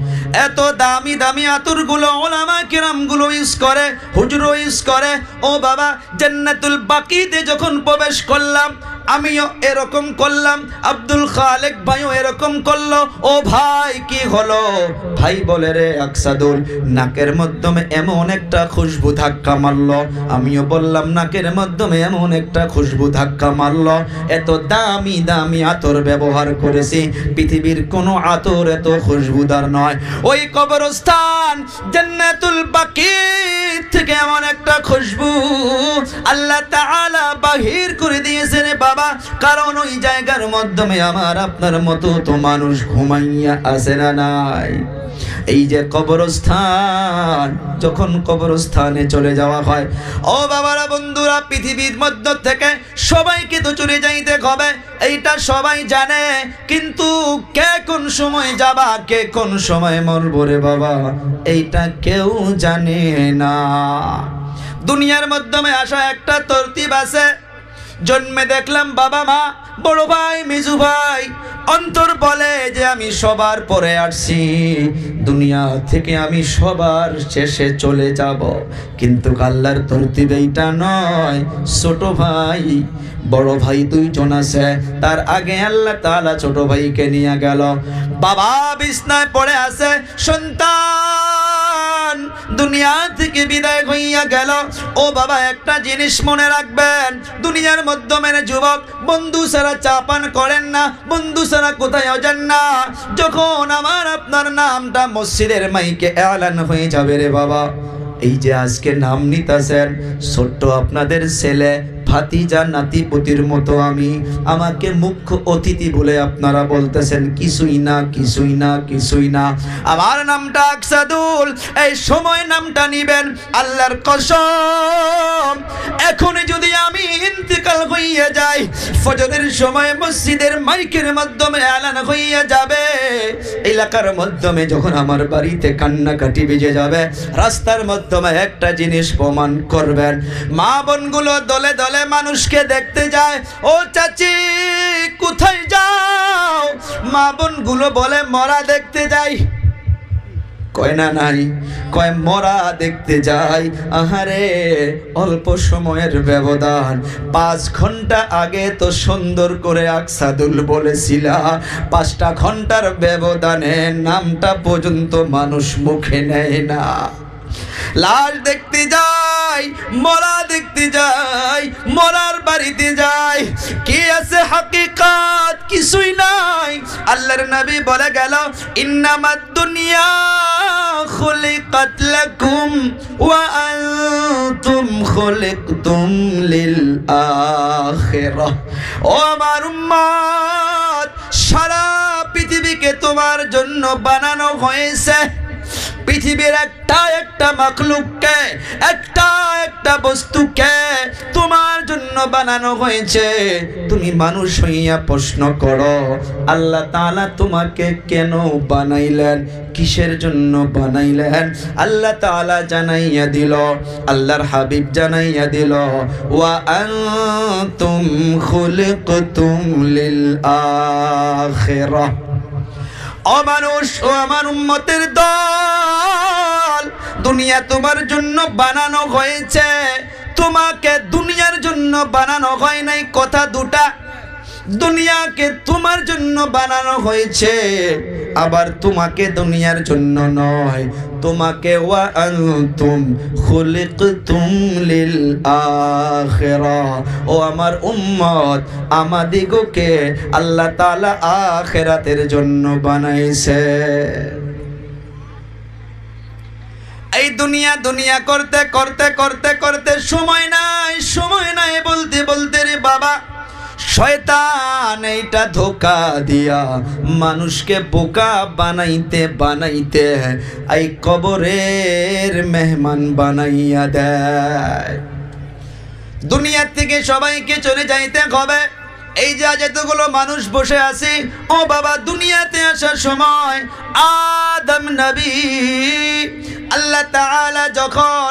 এত দামি দামি আতরগুলো ওলামা কিরামগুলো ইউজ করে, হুজুরও ইউজ করে। ও বাবা, জান্নাতুল বাকিতে যখন প্রবেশ করলাম, আমিও এরকম করলাম, আব্দুল খালেক ভাইও এরকম করলো। ও ভাই, কি হলো? ভাই বলে, রে আকসাদুল, নাকের মাধ্যমে এমন একটা খুশবু ধাক্কা মারলো। আমিও বললাম, নাকের মাধ্যমে এমন একটা খুশবু ধাক্কা মারলো। এত দামি দামি আতর ব্যবহার করেছি, পৃথিবীর কোনো আতর এত খুশবুদার নয়। ওই কবরস্থান জান্নাতুল বাকি থেকে এমন একটা খুশবু আল্লাহ তাআলা বাহির করে দিয়েছেন বাবা, কারণ ওই জায়গার মাধ্যমে আমার আপনার মতো তো মানুষ ঘুমাইয়া আছে না নাই। এই যে কবরস্থান, যখন কবরস্থানে চলে যাওয়া হয়, ও বাবারা, বন্ধুরা, পৃথিবীর মধ্য থেকে সবাইকে তো চলে যাইতে হবে, এইটা সবাই জানে, কিন্তু কে কোন সময় যাবা, কে কোন সময় মরবো রে বাবা, এইটা কেউ জানে না। দুনিয়ার মাধ্যমে আসা একটা তরতিব আছে। জন্মে দেখলাম বাবা মা, বড় ভাই, মেজু ভাই, অন্তর বলে যে আমি সবার পরে আসছি, দুনিয়া থেকে আমি সবার শেষে চলে যাব। কিন্তু আল্লাহর তরতিব এইটা নয়। ছোট ভাই বড় ভাই দুইজন আছে, তার আগে আল্লাহ তাআলা ছোট ভাইকে নিয়ে গেল। বাবা বিছনায় পড়ে আছে, সন্তান দুনিয়া থেকে বিদায় হইয়া গেল। ও বাবা, একটা জিনিস মনে রাখবেন, দুনিয়ার মাধ্যমে যুবক বন্ধু ছাড়া চা পান করেন না, বন্ধু ছাড়া কোথাও যান না। যখন আমার আপনার নামটা মসজিদের মাইকে এলান হয়ে যাবে রে বাবা, এই যে আজকে নাম নিতেছেন, ছোট্ট আপনাদের ছেলে ভাতিজা নাতিপুতির মতো আমি, আমাকে মুখ্য অতিথি বলে আপনারা বলতেছেন, কিছুই না কিছুই না কিছুই না। আমার নামটা আকসাদুল, এই সময় নামটা নিবেন আল্লাহর কসম। এখন যদি আমি ইন্তেকাল হইয়া যাই, ফজরের সময় মসজিদের মাইকের মাধ্যমে এলান হইয়া যাবে, এলাকার মাধ্যমে যখন আমার বাড়িতে কান্নাকাটি বেজে যাবে, রাস্তার মাধ্যমে একটা জিনিস প্রমাণ করবেন, মা বোনগুলো দলে দলে মানুষকে দেখতে যায়, ও চাচি কোথায় যাও? মা বোনগুলো বলে মরা দেখতে যাই। কয় না নাই, কয় মরা দেখতে যাই। আহারে, অল্প সময়ের ব্যবধান, 5 ঘন্টা আগে তো সুন্দর করে আকসাদুল বলেছিলা, 5টা ঘন্টার ব্যবধানে নামটা পর্যন্ত মানুষ মুখে নেয় না। লাশ দেখতে যাই, মরা দেখতে যাই, মরার বাড়িতে যাই, কি আছে হাকিকাত? কিছুই নাই। আল্লাহর নবী বলে গেল, ইন্নামাদ দুনিয়া খুলিকাত লাকুম ওয়া আনতুম খুলিকতুম লিল আখিরাহ। ও আমার উম্মত, সারা পৃথিবীকে তোমার জন্য বানানো হয়েছে। পৃথিবীর একটা মাখলুককে, একটা বস্তুকে তোমার জন্য বানানো হয়েছে। তুমি মানুষ হইয়া প্রশ্ন করো, আল্লাহ তাআলা তোমাকে কেন বানাইলেন, কিসের জন্য বানাইলেন? আল্লাহ তাআলা জানাইয়া দিল, আল্লাহর হাবিব জানাইয়া দিল, ওয়া আনতুম খুলিকতুম লিল আখিরাহ। ও মানুষ, ও আমার উম্মতের দল, দুনিয়া তোমার জন্য বানানো হয়েছে, তোমাকে দুনিয়ার জন্য বানানো হয় নাই। কথা দুটা, দুনিয়াকে তোমার জন্য বানানো হয়েছে, আবার তোমাকে দুনিয়ার জন্য নয়। তোমাকে ওয়া আনতুম খুলিকতুম লিল আখিরাহ। ও আমার উম্মত, আমাদিগকে আল্লাহ তাআলা আখিরাতের জন্য বানাইছে। এই দুনিয়া দুনিয়া করতে করতে করতে করতে সময় নাই বলতে বলতে রে বাবা, শয়তান এইটা ধোঁকা দিয়া মানুষকে বোকা বানাইতে বানাইতে এই কবরের মেহমান বানাইয়া দেয়। দুনিয়া থেকে সবাইকে চলে যাইতে হবে। এই যে যতগুলো মানুষ বসে আছে, ও বাবা, দুনিয়াতে আসার সময় আদম নবী, আল্লাহ তাআলা যখন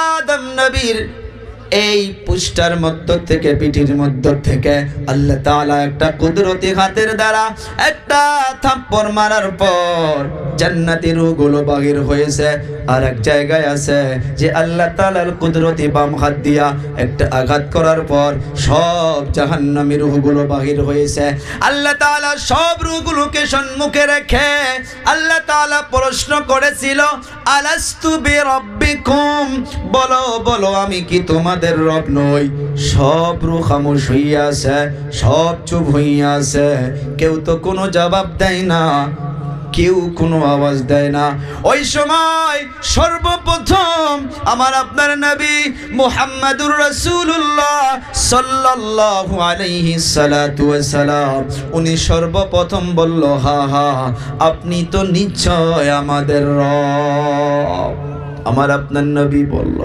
আদম নবীর এই পুষ্টার মধ্য থেকে, পিঠির মধ্য থেকে আল্লাহ তাআলা একটা কুদরতি হাতের দ্বারা একটা থাপ্পড় মারার পর জান্নাতি রূহগুলো বাহির হয়েছে। আর এক জায়গায় আছে যে আল্লাহ তাআলার কুদরতি বাম হাত দিয়া একটা আঘাত করার পর সব জাহান্নামী রূহগুলো বাহির হয়েছে। আল্লাহ তাআলা সব রূহগুলোকে সম্মুখে রেখে আল্লাহ তাআলা প্রশ্ন করেছিল, আলাস্তু বিরাব্বিকুম, বলো বলো আমি কি তোমাদের রব নই? সব রূহ খামোশ হইয়া আছে, সব চুপ হইয়া আছে, কেউ তো কোনো জবাব দেয় না, কেউ কোনো আওয়াজ দেয় না। ওই সময় সর্বপ্রথম আমার আপনার নবী মুহাম্মাদুর রাসূলুল্লাহ সাল্লাল্লাহু আলাইহি সাল্লাতু ওয়া সালাম, উনি সর্বপ্রথম বলল, হা হা, আপনি তো নিশ্চয় আমাদের রব। আমার আপনার নবী বলল।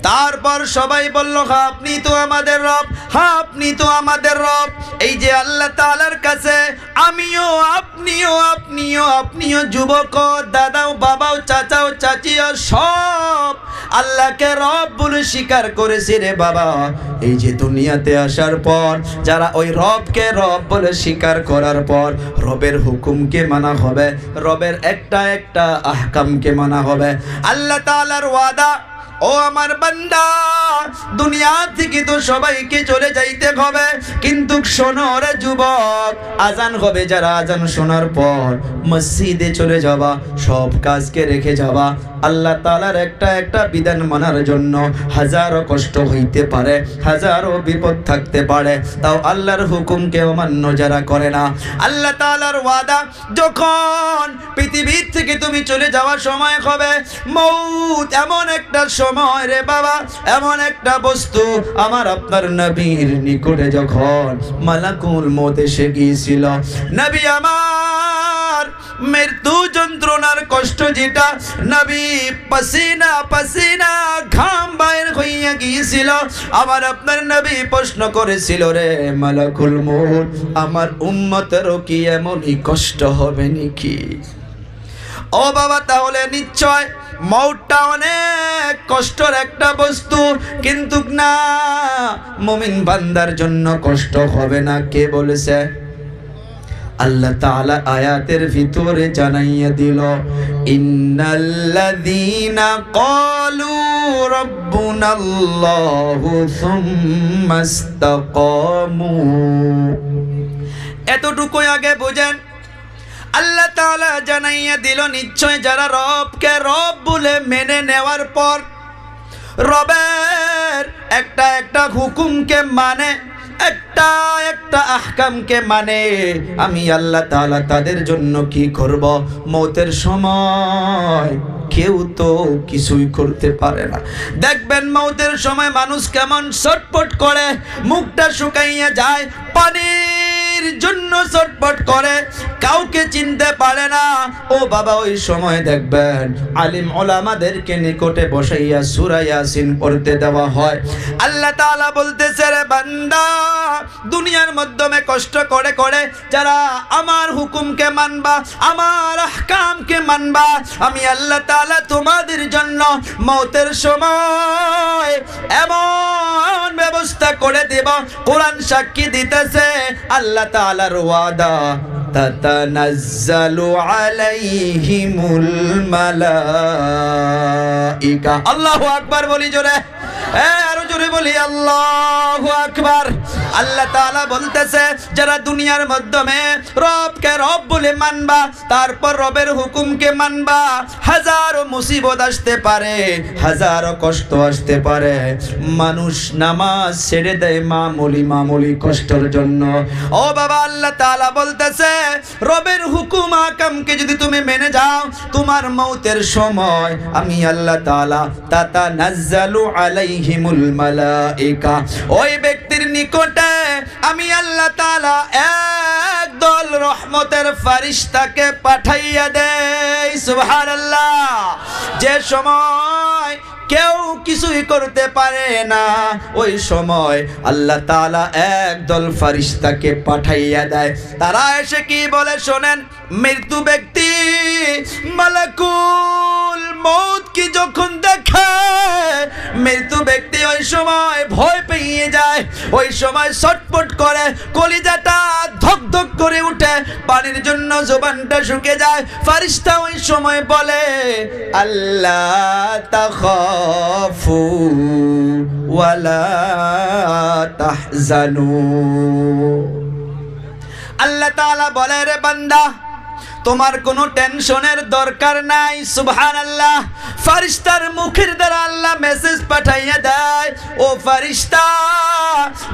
তারপর সবাই বলল, হ্যাঁ আপনি তো আমাদের রব, হ্যাঁ আপনি তো আমাদের রব। এই যে আল্লাহ তাআলার কাছে আমিও আপনিও যুবক, দাদাও, বাবাও, চাচাও, চাচিও সব আল্লাহকে রব বলে স্বীকার করেছে রে বাবা। এই যে দুনিয়াতে আসার পর যারা ওই রবকে রব বলে স্বীকার করার পর রবের হুকুমকে মানা হবে, রবের একটা একটা আহকামকে মানা হবে। আল্লাহ তাআলার ওয়াদা, ও আমার বান্দা, দুনিয়া থেকে তো সবাইকে চলে যাইতে হবে, কিন্তু শোনো রে যুবক, আজান হবে, যারা আজান শোনার পর মসজিদে চলে যাবা, সব কাজকে রেখে যাবা। আল্লাহ তাআলার একটা একটা বিধান মানার জন্য হাজারো কষ্ট হইতে পারে, হাজারো বিপদ থাকতে পারে, তাও আল্লাহর হুকুমকে অমান্য যারা করে না, আল্লাহ তাআলার ওয়াদা, যখন পৃথিবীর থেকে তুমি চলে যাওয়ার সময় হবে, মউত এমন একটা সময় রে বাবা, এমন একটা বস্তু, আমার আপনার নবীর নিকটে যখন মালাকুল মউত এসে গিয়েছিল, নবী আমার মৃত্যু যন্ত্রণার কষ্ট যেটা, নবী পসিনা পসিনা ঘাম বাইর হইয়া গিয়েছিল, আমার আপনার নবী প্রশ্ন করেছিল, রে মালাকুল মউত, আমার উম্মতেরও কি এমনই কষ্ট হবে নাকি? ও বাবা, তাহলে নিশ্চয় মউতটা অনেক কষ্টের একটা বস্তু, কিন্তু না, মুমিন বান্দার জন্য কষ্ট হবে না। কে বলেছে? আল্লাহ তাআলা আয়াতের ভিতরে জানাইয়া দিল, ইন্নাল্লাযীনা ক্বালু রাব্বুনাল্লাহু সুম্মা ইসতাকামু। এতটুকুই আগে বুঝেন, আল্লাহ তাআলা জানাইয়া দিল, নিশ্চয় যারা রবকে রব বলে মেনে নেওয়ার পর রবের একটা একটা হুকুমকে মানে, একটা একটা আহকামকে মানে, আমি আল্লাহ তাআলা তাদের জন্য কি করব? মওতের সময় কেউ তো কিছুই করতে পারে না। দেখবেন মওতের সময় মানুষ কেমন ছটফট করে, মুখটা শুকাইয়া যায়, পানির জন্য ছটফট করে, কাউকে চিনতে পারে না। ও বাবা, ওই সময় দেখবেন আলিম ওলামাদেরকে নিকটে বসাইয়া সূরা ইয়াসিন পড়তে দেওয়া হয়। আল্লাহ তাআলা বলতেছে, রে বান্দা, দুনিয়ার মাধ্যমে কষ্ট করে করে যারা আমার হুকুমকে মানবা, আমার আহকামকে মানবা, আমি আল্লাহ তাআলা তোমাদের জন্য মওতের সময় এমন ব্যবস্থা করে দেব। কোরআন সাক্ষী দিতেছে, আল্লাহ তাআলার ওয়াদা, তাতানাজ্জালু আলাইহিমুল মালাইকা। আল্লাহু আকবার বলি জোরে, আরো জোরে বলি আল্লাহু আকবার। আল্লাহ তাআলা বলতেছে, যারা দুনিয়ার মাধ্যমে রবকে রব বলে মানবা, তারপর রবের হুকুমকে মানবা, হাজারো মুসিবত আসতে পারে, হাজারো কষ্ট আসতে পারে, মানুষ নামাজ ছেড়ে দেয় মামুলি কষ্টের জন্য। ও বাবা, আল্লাহ তাআলা বলতেছে, রবের হুকুম আহকামকে যদি তুমি মেনে যাও, তোমার মওতের সময় আমি আল্লাহ তাআলা তাতানাজ্জালু আলাইহিমুল মালাইকা, ওই ব্যক্তির নিকটে আমি আল্লাহ তাআলা একদল রহমতের ফেরেশতাকে পাঠাইয়া দেই। সুবহানাল্লাহ। যে সময় কেউ কিছুই করতে পারে না, ওই সময় আল্লাহ তাআলা একদল ফেরেশতাকে পাঠাইয়া দেয়। তারা এসে কি বলে শোনেন, মৃত্যু ব্যক্তি মালাকুল মউত কি যখন দেখে, মৃত্যু ব্যক্তি ওই সময় ভয় পেয়ে যায়, ওই সময় ছটফট করে, কলিজাটা ধক ধক করে উঠে, পানির জন্য জবানটা শুকিয়ে যায়। ফেরেশতা ওই সময় বলে, আল্লাহ তাখাফু ওয়ালা তাহজানু। আল্লাহ তাআলা বলে, রে বান্দা, তোমার কোনো টেনশনের দরকার নাই। সুবহানাল্লাহ। ফেরেশতার মুখের দ্বারা আল্লাহ মেসেজ পাঠাইয়া দেয়, ও ফেরেশতা,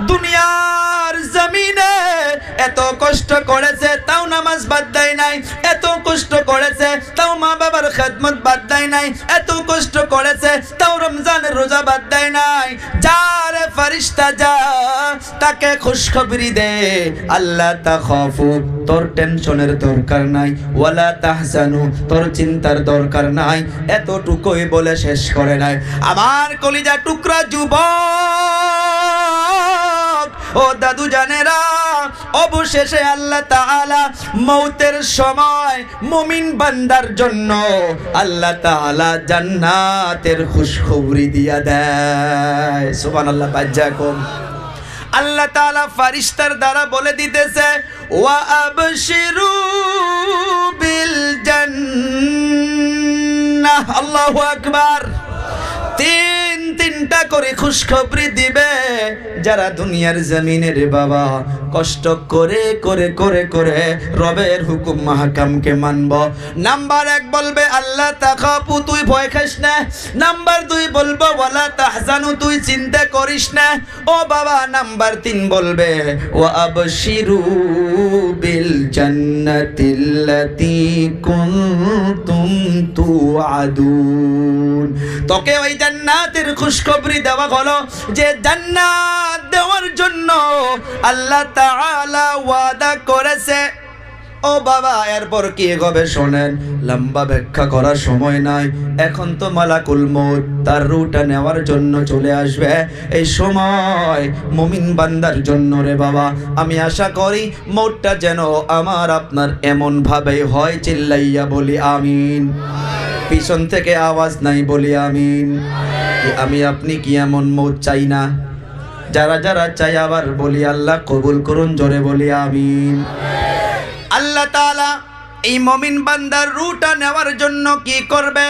দুনিয়ার জমিনে এত কষ্ট করেছে তাও নামাজ বাদ দেয় নাই, এত কষ্ট করেছে তাও মা বাবার খেদমত বাদ দেয় নাই, এত কষ্ট করেছে তাও রমজানের রোজা বাদ দেয় নাই। যারে ফেরেশতা, যা তাকে খুশখবরি দে, আল্লাহ তাখাফু, তোর টেনশনের দরকার নাই, ওয়ালা তাহজানু, তোর চিন্তার দরকার নাই। এতটুকুই বলে শেষ করে নাই। আমার কলিজা টুকরা যুবক, ও দাদু জানেরা, অবশেষে আল্লাহ তাআলা মৌতের সময় মুমিন বান্দার জন্য আল্লাহ তাআলা জান্নাতের খুশখবরি দিয়া দেয়। সুবহানাল্লাহ। বাজ্জাকুম আল্লাহ তাআলা ফারিস্তার দ্বারা বলে দিতেছে, ওয়া আবশিরু বিল জান্নাহ। আল্লাহু আকবার। তিনটা করে খুশখবরি দিবে যারা দুনিয়ার জমিনে রে বাবা কষ্ট করে করে করে করে রবের হুকুম মাহকামকে মানব। নাম্বার 1 বলবে আল্লাহ তাখাফু, তুই ভয় খাস না। নাম্বার 2 বলবো ওয়ালা তাহজানু, তুই চিন্তা করিস না। ও বাবা নাম্বার 3 বলবে ওয়া আবশিরু বিল জান্নাতিল্লাতী কুনতুম তুআদুন। তোকে ওই জান্নাতের খুশখবরি দেওয়া হলো যে জান্নাত দেওয়ার জন্য আল্লাহ তাআলা ওয়াদা করেছে। ও বাবা এরপর কি হবে শোনেন, লম্বা ব্যাখ্যা করার সময় নাই। এখন তো মালাকুল মউত তার রূহটা নেওয়ার জন্য চলে আসবে। এই সময় মুমিন বান্দার জন্য রে বাবা আমি আশা করি মউতটা যেন আমার আপনার এমন ভাবে হয়, চিল্লাইয়া বলি আমিন। পিছন থেকে আওয়াজ নাই, বলি আমিন। আমি আপনি কি এমন মউত চাই না? যারা যারা চাই আবার বলি আল্লাহ কবুল করুন, জোরে বলি আমিন। আল্লাহ তাআলা এই মুমিন বান্দার রূহটা নেওয়ার জন্য কি করবে?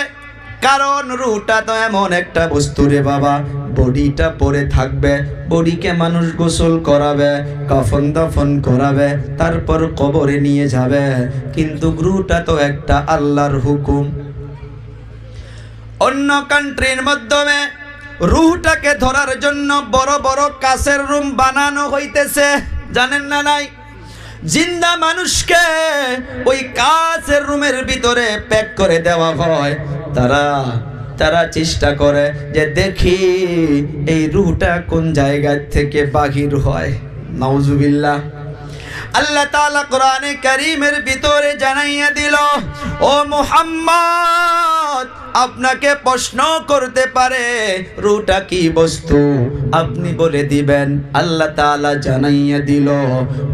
কারণ রূহটা তো এমন একটা বস্তু রে বাবা, বডিটা পরে থাকবে, বডিকে মানুষ গোসল করাবে, কাফন দাফন করাবে, তারপর কবরে নিয়ে যাবে। কিন্তু রূহটা তো একটা আল্লাহর হুকুম। অন্য কান্ট্রির মাধ্যমে রূহটাকে ধরার জন্য বড় বড় কাচের রুম বানানো হইতেছে, জানেন না নাই? জিন্দা মানুষকে ওই কাচের রুমের ভিতরে প্যাক করে দেওয়া হয়। তারা চেষ্টা করে যে দেখি এই রূহটা কোন জায়গা থেকে বাহির হয়। নাউজুবিল্লাহ। আল্লাহ তাআলা কোরআনে কারীমের ভিতরে জানাইয়া দিল, ও মুহাম্মদ আপনাকে প্রশ্ন করতে পারে রূহটা কি বস্তু, আপনি বলে দিবেন। আল্লাহ তাআলা জানাইয়া দিল,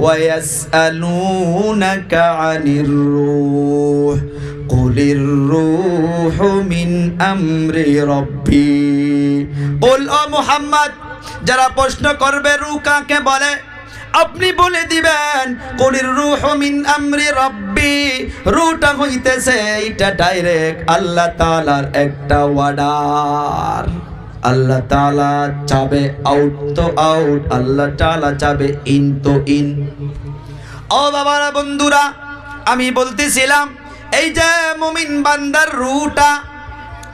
ওয়া ইয়াসআলুনাকা আনির রূহ কুলির রূহু মিন আমরি রাব্বি। বল ও মুহাম্মদ, যারা প্রশ্ন করবে রূহ কাকে বলে আপনি বলে দিবেন কুলির রূহু মিন আমরি রাব্বি। রূহটা হইতেছে এটা ডাইরেক্ট আল্লাহ তাআলার একটা অর্ডার। আল্লাহ তাআলা চাবে আউট তো আউট, আল্লাহ তাআলা চাবে ইন তো ইন। ও বাবারা বন্ধুরা, আমি বলতেছিলাম এই যে মুমিন বান্দার রূহটা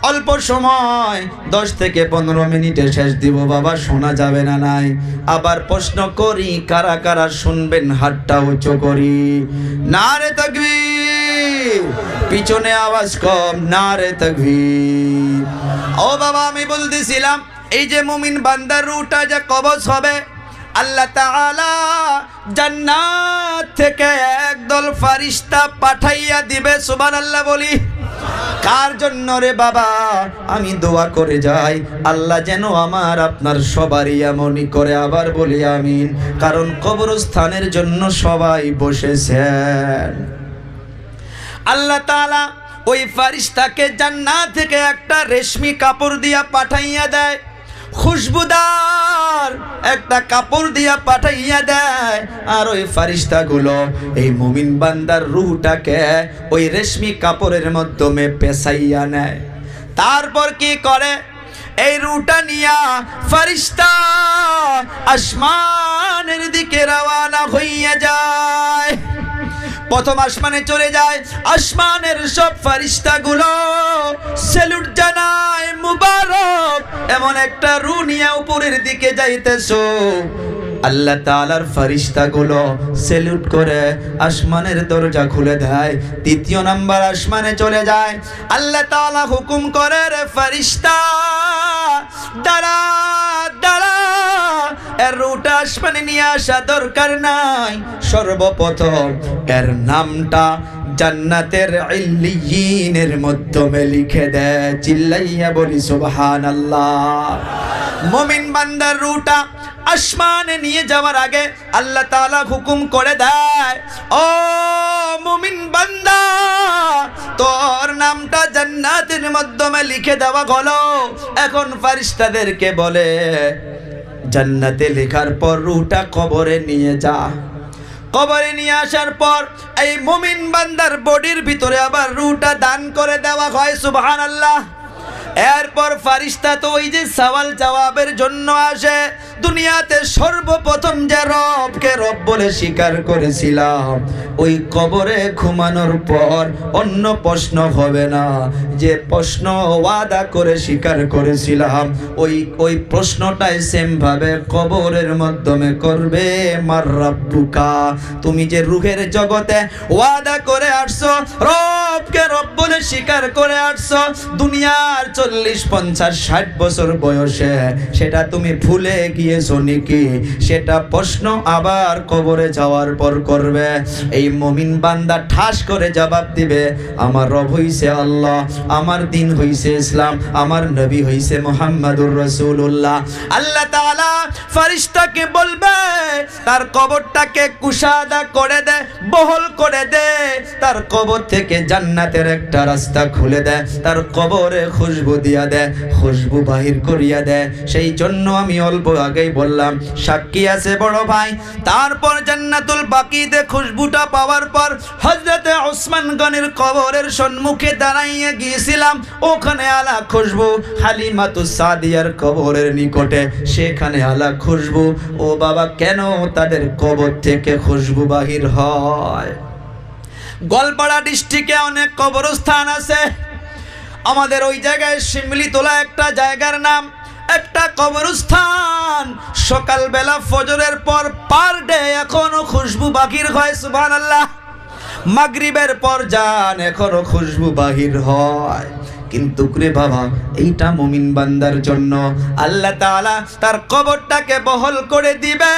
অল্প সময় 10 থেকে 15 মিনিটে শেষ দিব বাবা, শোনা যাবে না নাই। আবার প্রশ্ন করি কারা কারা শুনবেন, হাতটা উঁচু করি। নারে তাকবীর। পিছনে আওয়াজ কম, নারে তাকবীর। ও বাবা আমি বলতেছিলাম এই যে মুমিন বান্দার রূহটা যে কবজ হবে, আল্লাহ তাআলা জান্নাত থেকে একদল ফেরেশতা পাঠাইয়া দিবে। সুবহানাল্লাহ বলি। কার জন্য রে বাবা? আমি দোয়া করে যাই আল্লাহ যেন আমার আপনার সবারই এমনই করে। আবার বলি আমিন। কারণ কবরস্থানের জন্য সবাই বসেছেন। আল্লাহ তাআলা ওই ফেরেশতাকে জান্নাত থেকে একটা রেশমি কাপড় দিয়া পাঠাইয়া দেয়, খুশবুদার একটা কাপড় দিয়া পাঠাইয়া দেয়। আর ওই ফেরেশতাগুলো এই মুমিন বান্দার রূহটাকে ওই রেশমি কাপড়ের মাধ্যমে পেঁচাইয়া নেয়। তারপর কি করে? এই রূহটা নিয়া ফেরেশতা আসমানের দিকে রওনা হইয়া যায়। প্রথম আসমানে চলে যায়। আসমানের সব ফেরেশতাগুলো স্যালুট জানায়, মুবারক এমন একটা রূহ নিয়ে উপরের দিকে যাইতেছো। আল্লাহ তাআলার ফেরেশতাগুলো স্যালুট করে আসমানের দরজা খুলে দেয়। দ্বিতীয় নাম্বার আসমানে চলে যায়। আল্লাহ তাআলা হুকুম করে, রে ফেরেশতা দাঁড়া দাঁড়া, এর রূহটা আসমানে নিয়ে আসা দরকার নাই। সর্বপ্রথম এর নামটা জান্নাতের ইল্লিয়িনের মাধ্যমে লিখে দেয়। চিল্লাইয়া বলি সুবহানাল্লাহ। মুমিন বান্দার রূহটা আসমানে নিয়ে যাওয়ার আগে আল্লাহ তাআলা হুকুম করে দেয়, ও মুমিন বান্দা, তোর নামটা জান্নাতের মাধ্যমে লিখে দেওয়া হলো। এখন ফেরেশতাদেরকে বলে, জান্নাতে লেখার পর রূহটা কবরে নিয়ে যা। কবরে নিয়ে আসার পর এই মুমিন বান্দার বডির ভিতরে আবার রূহটা দান করে দেওয়া হয়। সুবহানাল্লাহ। এরপর ফেরেশতা তো ওই যে সওয়াল জবাবের জন্য আসে। দুনিয়াতে সর্বপ্রথম যে রবকে রব বলে স্বীকার করেছিলাম, ওই কবরে ঘুমানোর পর অন্য প্রশ্ন হবে না। যে প্রশ্ন ওয়াদা করে স্বীকার করেছিলাম, ওই প্রশ্নটাই সেম ভাবে কবরের মাধ্যমে করবে, মার রাব্বুকা, তুমি যে রূহের জগতে ওয়াদা করে আসছো, রবকে রব বলে স্বীকার করে আসছো, দুনিয়ার 40, 50, 60 বছর বয়সে সেটা তুমি ভুলে গিয়েছো নাকি? সেটা প্রশ্ন আবার কবরে যাওয়ার পর করবে। এই মুমিন বান্দা ঠাস করে জবাব দিবে, আমার রব হইছে আল্লাহ, আমার দিন হইছে ইসলাম, আমার নবী হইছে মুহাম্মাদুর রাসূলুল্লাহ। আল্লাহ তাআলা ফেরেশতাকে বলবে, তার কবরটাকে কুশাদা করে দে, বহল করে দে, তার কবর থেকে জান্নাতের একটা রাস্তা খুলে দে, তার কবরে খুশবু দিয়া দে, খুশবু বাহির করিয়া দে। সেই জন্য আমি অল্প আগেই বললাম, সাক্ষী আছে বড় ভাই। তারপর জান্নাতুল বাকিতে খুশবুটা পাওয়ার পর হযরতে ওসমান গনির কবরের সম্মুখে দাঁড়াইয়া গিয়েছিলাম। ওখানে আলা খুশবু, হালিমাতুস সাদিয়ার কবরের নিকটে, সেখানে আলা খুশবু। ও বাবা, কেন তাদের কবর থেকে খুশবু বাহির হয়? গোয়ালপাড়া ডিস্ট্রিক্টে অনেক কবরস্থান আছে। আমাদের ওই জায়গায় শিমলিতলা একটা জায়গার নাম, একটা কবরস্থান, সকালবেলা ফজরের পর পার ডে এখনো খুশবু বাহির হয়। সুবহানাল্লাহ। মাগরিবের পর যান, এখনো খুশবু বাহির হয়। কিন্তু রে বাবা, এইটা মুমিন বান্দার জন্য আল্লাহ তাআলা তার কবরটাকে বহল করে দিবে।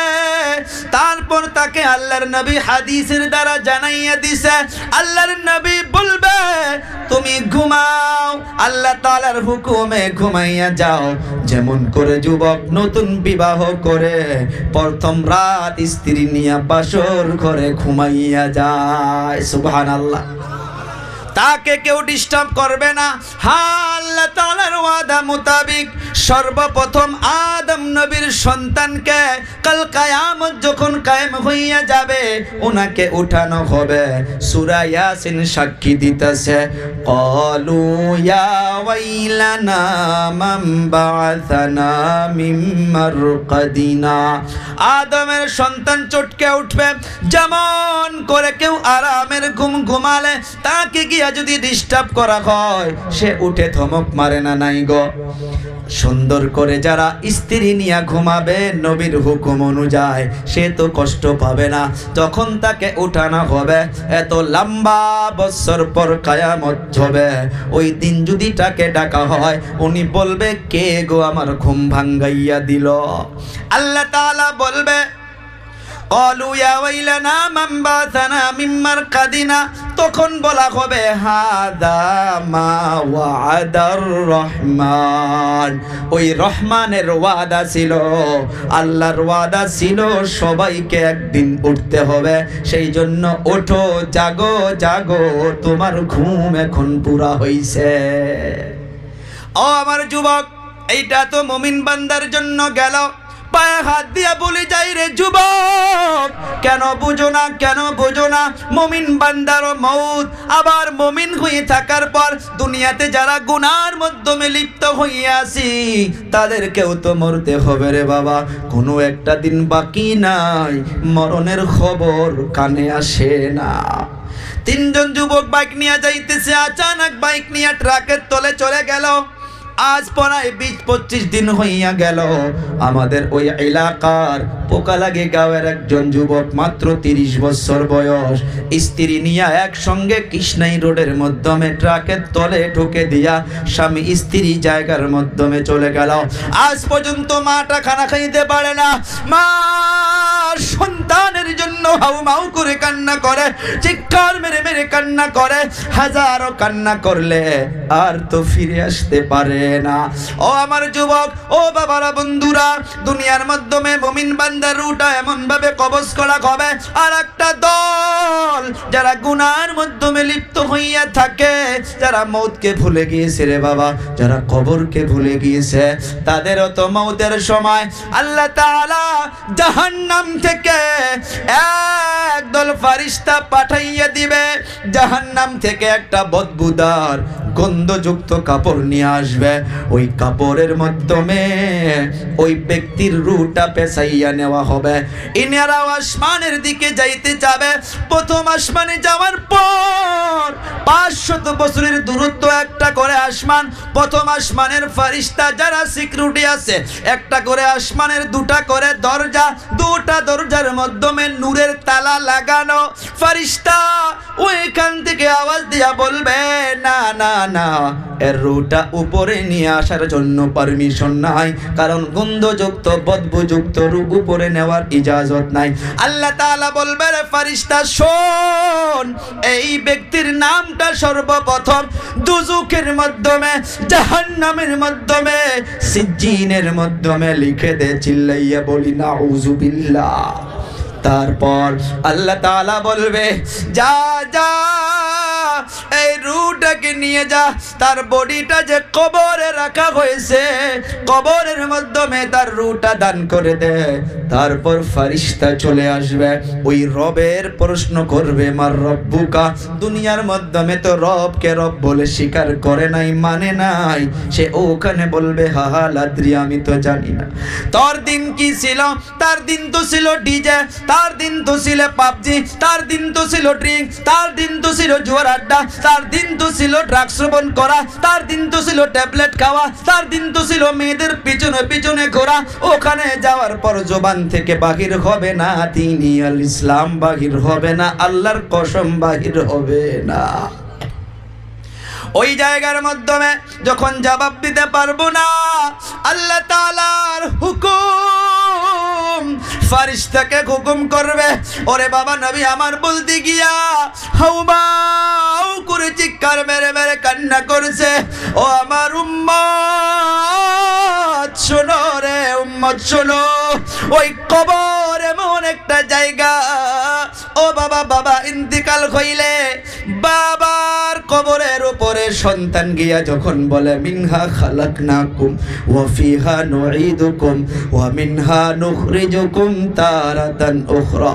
তারপর তাকে আল্লাহর নবী হাদিসের দ্বারা জানাইয়া দিছে, আল্লাহর নবী বলবে, তুমি ঘুমাও, আল্লাহ তাআলার হুকুমে ঘুমাইয়া যাও। যেমন করে যুবক নতুন বিবাহ করে প্রথম রাত স্ত্রী নিয়ে বাসর ঘরে ঘুমাইয়া যায়, সুবহানাল্লাহ, তাকে কেউ ডিস্টার্ব করবে না। আল্লাহ তাআলার ওয়াদা মোতাবেক সর্বপ্রথম আদম নবীর সন্তানকে কাল কিয়ামত যখন কায়েম হইয়া যাবে, ওনাকে উঠানো হবে। সূরা ইয়াসিন সাক্ষী দিতেছে, ক্বালু ইয়া ওয়াইলানা মান বা'আসানা মিন মারকাদিনা। আদমের সন্তান চটকে উঠবে, যেমন করে কেউ আরামের ঘুম ঘুমালে তাকে গিয়া যদি ডিস্টার্ব করা হয়, সে উঠে ধমক মারে না? নাই গো। সুন্দর করে যারা স্ত্রী নিয়ে ঘুমাবে নবীর হুকুম অনুযায়ী, সে তো কষ্ট পাবে না। যখন তাকে উঠানো হবে, এত লম্বা বছর পর কিয়ামত হবে, ওই দিন যদি তাকে ডাকা হয়, উনি বলবে, কে গো আমার ঘুম ভাঙ্গাইয়া দিল? আল্লাহ তাআলা বলবে, ক্বালু ইয়া ওয়াইলানা মান বা'আসানা মিন মারকাদিনা। তখন বলা হবে, হাদা মা ওয়া'দার রহমান। ওই রহমানের ওয়াদা ছিল, আল্লাহর ওয়াদা ছিল, সবাইকে একদিন উঠতে হবে। সেই জন্য ওঠো, জাগো জাগো, তোমার ঘুম এখন পুরা হইছে। ও আমার যুবক, এইটা তো মুমিন বান্দার জন্য গেল। পায়ে হাত দিয়া বলে যাই, রে যুবক, কেন বুঝো না, কেন বুঝো না? মুমিন বান্দারও মউত। আবার মুমিন হয়ে থাকার পর দুনিয়াতে যারা গুনার মাধ্যমে লিপ্ত হইয়াছি, তাদেরকেও তো মরতে হবে রে বাবা। কোনো একটা দিন বাকি নাই, মরণের খবর কানে আসে না। 3 জন যুবক বাইক নিয়ে যাইতেছে, আচানক বাইক নিয়ে ট্রাকের তলে চলে গেল। আজ প্রায় 20-25 দিন হইয়া গেল। আমাদের ওই এলাকার পোকালাগি গাঁয়ের একজন যুবক, মাত্র 30 বছর বয়স, স্ত্রী নিয়ে একসঙ্গে কৃষ্ণাই রোডের মাধ্যমে ট্রাকের তলে ঢুকে দিয়া স্বামী স্ত্রী জায়গার মাধ্যমে চলে গেল। আজ পর্যন্ত মাটা খানা খাইতে পারে না। মা সন্তানের জন্য হাউমাউ করে কান্না করে, চিৎকার মেরে মেরে কান্না করে, হাজারো কান্না করলে আর তো ফিরে আসতে পারে না। ও আমার যুবক, ও বাবারা, বন্ধুরা, দুনিয়ার মাধ্যমে মুমিন বান্দার রূহটা এমন ভাবে কবজ করা হবে, আর একটা দল যারা গুনার মাধ্যমে লিপ্ত হইয়া থাকে, যারা মৌতকে ভুলে গিয়েছে রে বাবা, যারা কবরকে ভুলে গিয়েছে, তাদেরও তো মৌতের সময় আল্লাহ তাআলা জাহান্নাম থেকে একদল ফেরেশতা পাঠাইয়া দিবে। জাহান্নাম থেকে একটা বদবুদার গন্ধযুক্ত কাপড় নিয়ে আসবে। ওই কাপড়ের মাধ্যমে ওই ব্যক্তির রূহটা পেছাইয়া নেওয়া হবে। ইনারাও আসমানের দিকে যাইতে যাবে। প্রথম আসমানে যাওয়ার পর 500 বছরের দূরত্ব, একটা করে আসমান। প্রথম আসমানের ফেরেশতা যারা সিকিউরিটি আছে, একটা করে আসমানের দুটা করে দরজা, দুটা দরজার মাধ্যমে নূরের তালা লাগানো। ফেরেশতা ওইখান থেকে আওয়াজ দিয়া বলবে, না না না, এর রূহটা উপরে নিয়ে আসার জন্য পারমিশন নাই, কারণ গন্ধযুক্ত বদবুযুক্ত রূহ উপরে নেওয়ার ইজাজত নাই। আল্লাহ তাআলা বলবে, রে ফেরেশতা শোন, এই ব্যক্তির নামটা সর্বপ্রথম দুজুকের মাধ্যমে, জাহান্নামের মাধ্যমে, সিজ্জিনের মাধ্যমে লিখে দে। চিল্লাইয়া বলি নাউযুবিল্লাহ। তারপর আল্লাহ তাআলা বলবে, যা যা এই রূহটাকে নিয়ে যা, তার বডিটা যে কবরে রাখা হয়েছে, কবরের মাধ্যমে তার রূহটা দান করে দে। তারপর ফেরেশতা চলে আসবে, ওই রবের প্রশ্ন করবে, মার রব্বুকা। দুনিয়ার মাধ্যমে তো রবকে রব বলে স্বীকার করে নাই, মানে নাই, সে ওখানে বলবে, হা হা লাদ্রি, আমি তো জানি না। তোর দিন কি ছিল? তার দিন তো ছিল ডিজে, তার দিন তো ছিল পাবজি, তার দিন তো ছিল ড্রিঙ্ক, তার দিন তো ছিল জুয়ার আড্ডা, তার দিন তো ছিল ড্রাগস সেবন করা, তার দিন তো ছিল ট্যাবলেট খাওয়া, তার দিন তো ছিল মেয়েদের পিছনে পিছনে ঘোরা। ওখানে যাওয়ার পর জবান থেকে বাহির হবে না তিনি আল ইসলাম, বাহির হবে না, আল্লাহর কসম বাহির হবে না। ওই জায়গার মাধ্যমে যখন জবাব দিতে পারবো না, আল্লাহ তাআলার হুকুম ফেরেশতাকে হুকুম করবে, ওরে বাবা নবী আমার বলতে গিয়া হাউমাউ করে চিৎকার মেরে মেরে কান্না করছে, ও আমার উম্মত শোনো রে, উম্মত শোনো, ওই কবর এমন একটা জায়গা, ও বাবা, বাবা ইন্তিকাল হইলে বাবার কবরের উপরে সন্তান গিয়া যখন বলে, মিনহা খালাকনাকুম ওয়া ফিহা নুঈদুকুম ওয়া মিনহা নুখরিজুকুম তারাতান উখরা,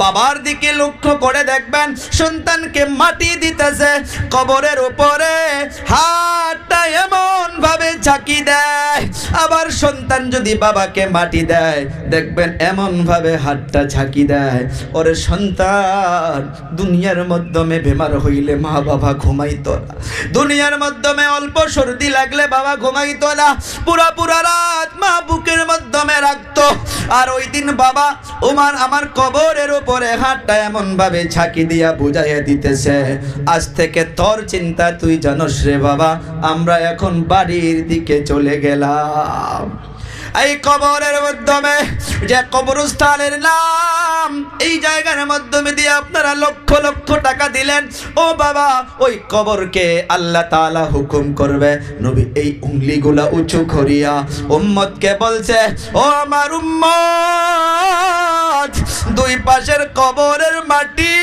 বাবার দিকে লক্ষ্য করে দেখবেন সন্তানকে মাটি দিতেছে, কবরের উপরে হাতটা এমন ভাবে ঝাঁকি দেয়। আবার সন্তান যদি বাবাকে মাটি দেয়, দেখবেন এমন ভাবে হাতটা ঝাঁকি দেয়। ওরে সন্তান, দুনিয়ার মাধ্যমে বেমার হইলে মা বাবা ঘুমাইতো না, দুনিয়ার মাধ্যমে অল্প সর্দি লাগলে বাবা ঘুমাইতো না, পুরা পুরা রাত মা বুকের মাধ্যমে রাখতো। আর ওই দিন বাবা আমার কবরের উপরে হাতটা এমন ভাবে ঝাঁকি দিয়া বুঝাইয়া দিতেছে, আজ থেকে তোর চিন্তা তুই জানোস রে বাবা, আমরা এখন বাড়ির দিকে চলে গেলাম। এই কবরের মাধ্যমে, যে কবরস্থানের নাম, এই জায়গার মাধ্যমে দিয়ে আপনারা লক্ষ লক্ষ টাকা দিলেন, ও বাবা ওই কবরকে আল্লাহ তাআলা হুকুম করবে, নবী এই উঙ্গলিগুলা উঁচু করিয়া উম্মতকে বলছে, ও আমার উম্মত, দুই পাশের কবরের মাটি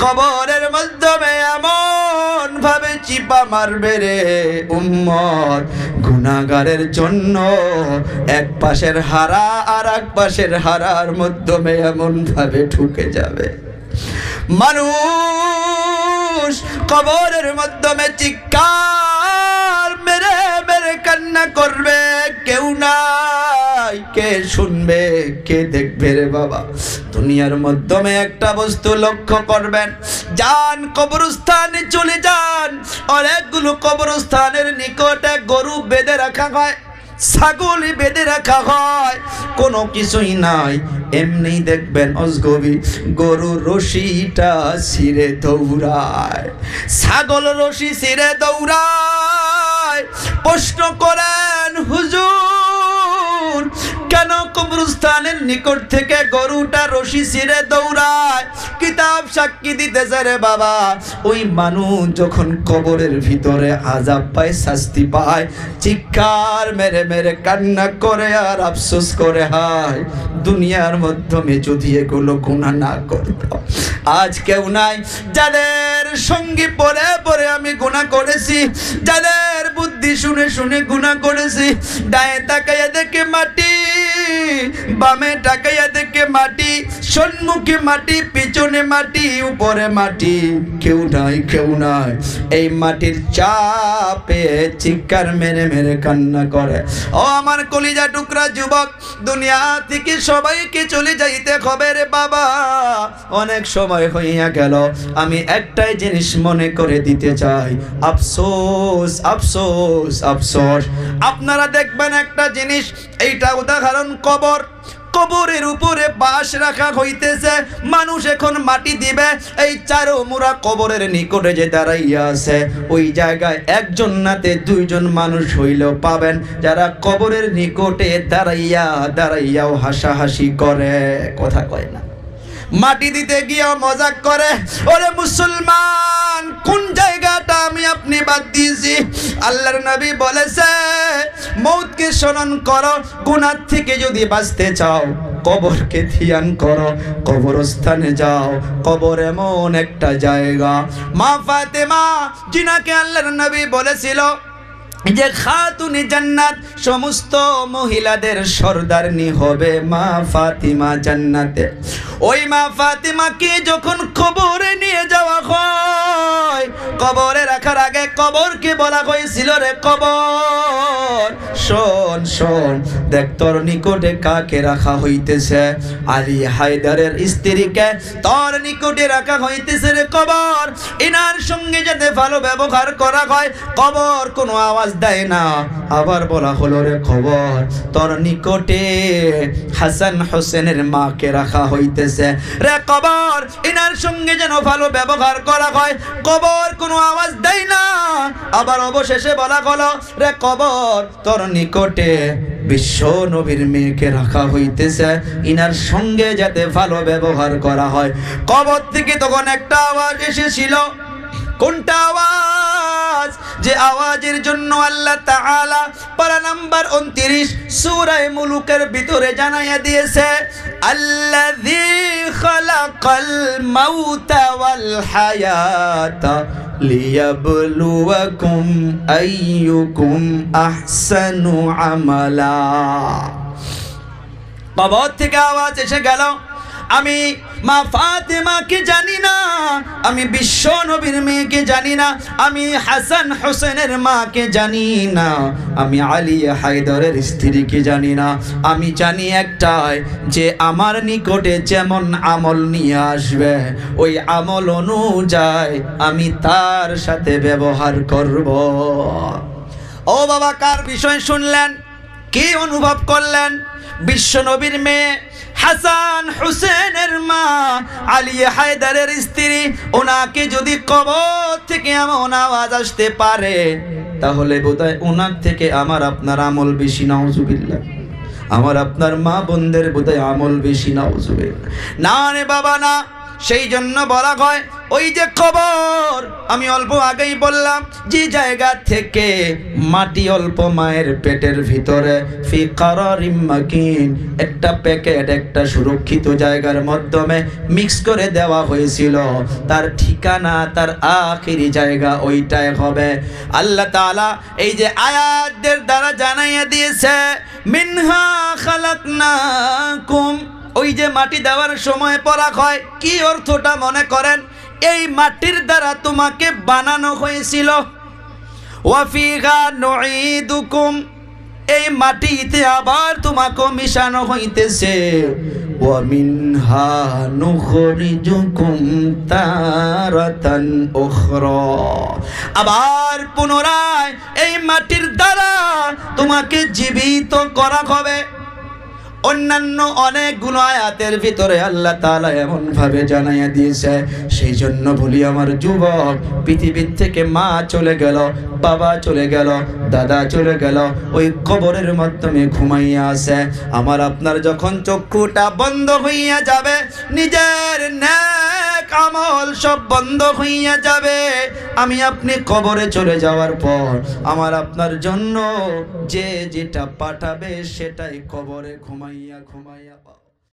কবরের মাধ্যমে এমন ভাবে চিপা মারবে রে উম্মত, গুনাহগারের জন্য এক পাশের হাড়া আর এক পাশের হাড়ার মাধ্যমে এমন ভাবে ঢুকে যাবে, মানুষ কবরের মাধ্যমে চিৎকার মেরে মেরে কান্না করবে, কেউ নাই, কে শুনবে, কে দেখবে রে বাবা। দুনিয়ার মাধ্যমে একটা বস্তু লক্ষ্য করবেন, যান কবরস্থানে চলে যান, অনেকগুলো কবরস্থানের নিকটে গরু বেঁধে রাখা হয়, ছাগল বেঁধে রাখা হয়, কোনো কিছুই নাই, এমনি দেখবেন অজগবি গরু রশিটা ছিঁড়ে দৌড়ায়, ছাগল রশি ছিঁড়ে দৌড়ায়। প্রশ্ন করেন, হুজুর কেন কবরস্থানের নিকট থেকে গরুটা রশি ছিঁড়ে দৌড়ায়? কিতাব সাক্ষী দিতেছে রে বাবা, ওই মানুষ যখন কবরের ভিতরে আযাব পায়, শাস্তি পায়, চিৎকার মেরে মেরে কান্না করে আর আফসোস করে, হায় দুনিয়ার মাধ্যমে যদি এগুলো গুনাহ না করতাম। আজ কেউ নাই যাদের সঙ্গী পরে পরে আমি গুনাহ করেছি, যাদের বুদ্ধি শুনে শুনে গুনাহ করেছি। ডায়ে তাকাইয়া দেখে মাটি, বামে তাকাইয়া দেখে মাটি, সম্মুখে মাটি, পিছনে মাটি, উপরে মাটি, কেউ নাই কেউ নাই। এই মাটির চাপে চিৎকার মেরে মেরে কান্না করে। ও আমার কলিজা টুকরা যুবক, দুনিয়া থেকে সবাইকে চলে যাইতে হবে রে বাবা। অনেক সময় হইয়া গেল, আমি একটাই জিনিস মনে করে দিতে চাই, আফসোস আফসোস আফসোস। আপনারা দেখবেন একটা জিনিস, এইটা উদাহরণ কবর। কবরের উপরে বাঁশ রাখা হইতেছে, মানুষ এখন মাটি দিবে। এই চারো মুরা কবরের নিকটে যে দাঁড়াইয়া আছে, ওই জায়গায় একজন নাতে দুইজন মানুষ হইলেও পাবেন যারা কবরের নিকটে দাঁড়াইয়া দাঁড়াইয়াও হাসাহাসি করে, কথা কয় না, মাটি দিতে গিয়েও মজাক করে। ওরে মুসলমান, কোন জায়গাটা আমি আপনি বাদ দিয়েছি? আল্লাহর নবী বলেছে, মৌতকে স্মরণ করো, গুনাহ থেকে যদি বাঁচতে চাও কবরকে ধ্যান করো, কবরস্থানে যাও। কবর এমন একটা জায়গা, মা ফাতেমা যিনাকে আল্লাহর নবী বলেছিল যে খাতুনে জান্নাত, সমস্ত মহিলাদের সর্দারনি হবে মা ফাতিমা জান্নাতে। ওই মা ফাতিমাকে যখন কবরে নিয়ে যাওয়া হয়, কবরে রাখার আগে কবরকে বলা হয়েছিল, রে কবর শোন শোন, দেখ তোর নিকটে কাকে রাখা হইতেছে। আলী হায়দারের স্ত্রীকে তোর নিকটে রাখা হইতেছে রে কবর। এনার সঙ্গে যাতে ভালো ব্যবহার করা হয়। কবর কোনো আওয়াজ দেয় না। আবার বলা হলো, রে খবর তোর নিকটে হাসান হোসেনের মাকে রাখা হইতেছে, রে কবর এনার সঙ্গে যেন ভালো ব্যবহার করা হয়। কবর কোনো আওয়াজ দেয় না। আবার অবশেষে বলা হলো, রে কবর তোর নিকটে বিশ্ব নবীর মেয়েকে রাখা হইতেছে, ইনার সঙ্গে যাতে ভালো ব্যবহার করা হয়। কবর থেকে তখন একটা আওয়াজ এসেছিল। কোনটা আওয়াজ? যে আওয়াজের জন্য আল্লাহ তাআলা পারা নাম্বার 29 সূরা মুলুকের ভিতরে জানাইয়া দিয়েছে, আল্লাযী খালাকাল মাউতা ওয়াল হায়াতা লিয়াবলুয়াকুম আইয়ুকুম আহসানু আমালা। কবর থেকে আওয়াজ এসে গেল, আমি মা ফাতেমাকে জানি না, আমি বিশ্ব নবীর মেয়েকে জানি না, আমি হাসান হোসেনের মাকে জানি না, আমি আলী হায়দারের স্ত্রীকে জানি না। আমি জানি একটাই, যে আমার নিকটে যেমন আমল নিয়ে আসবে, ওই আমল অনুযায়ী আমি তার সাথে ব্যবহার করব। ও বাবা, কার বিষয় শুনলেন? কি অনুভব করলেন? বিশ্ব নবীর মেয়ে হাসান হোসেনের মা আলী হায়দারের স্ত্রী, ওনাকে যদি কবর থেকে এমন আওয়াজ আসতে পারে, তাহলে বোধহয় ওনার থেকে আমার আপনার আমল বেশি, নাউজুবিল্লাহ। আমার আপনার মা বোনদের বোধহয় আমল বেশি, নাউজুবিল্লাহ। না রে বাবা না। সেই জন্য বলা হয়, ওই যে কবর, আমি অল্প আগেই বললাম, যে জায়গা থেকে মাটি অল্প মায়ের পেটের ভিতরে ফি কারারিম মাকিন, একটা প্যাকেট, একটা সুরক্ষিত জায়গার মাধ্যমে মিক্স করে দেওয়া হয়েছিল, তার ঠিকানা, তার আখিরি জায়গা ওইটাই হবে। আল্লাহ তাআলা এই যে আয়াতদের দ্বারা জানাইয়া দিয়েছে, মিনহা খালাকনাকুম, ওই যে মাটি দেওয়ার সময় পড়া হয়, কি অর্থটা মনে করেন? এই মাটির দ্বারা তোমাকে বানানো হয়েছিল। ওয়া ফিহা নুঈদুকুম, এই মাটিতে আবার তোমাকে মিশানো হইতেছে। ওয়া মিনহা নুখরিজুকুম তারাতান উখরা, আবার পুনরায় এই মাটির দ্বারা তোমাকে জীবিত করা হবে। অন্যান্য অনেকগুলো আয়াতের ভিতরে আল্লাহ তাআলা এমন ভাবে জানাইয়া দিয়েছে। সেই জন্য বলি আমার যুবক, পৃথিবীর থেকে মা চলে গেল, বাবা চলে গেল, দাদা চলে গেল, ওই কবরের মাধ্যমে ঘুমাইয়া আছে। আমার আপনার যখন চক্ষুটা বন্ধ হইয়া যাবে, নিজের নেক আমল সব বন্ধ হইয়া যাবে, আমি আপনি কবরে চলে যাওয়ার পর আমার আপনার জন্য যে যেটা পাঠাবে সেটাই কবরে ঘুমাইয়া ঘুমাইয়া পাবে।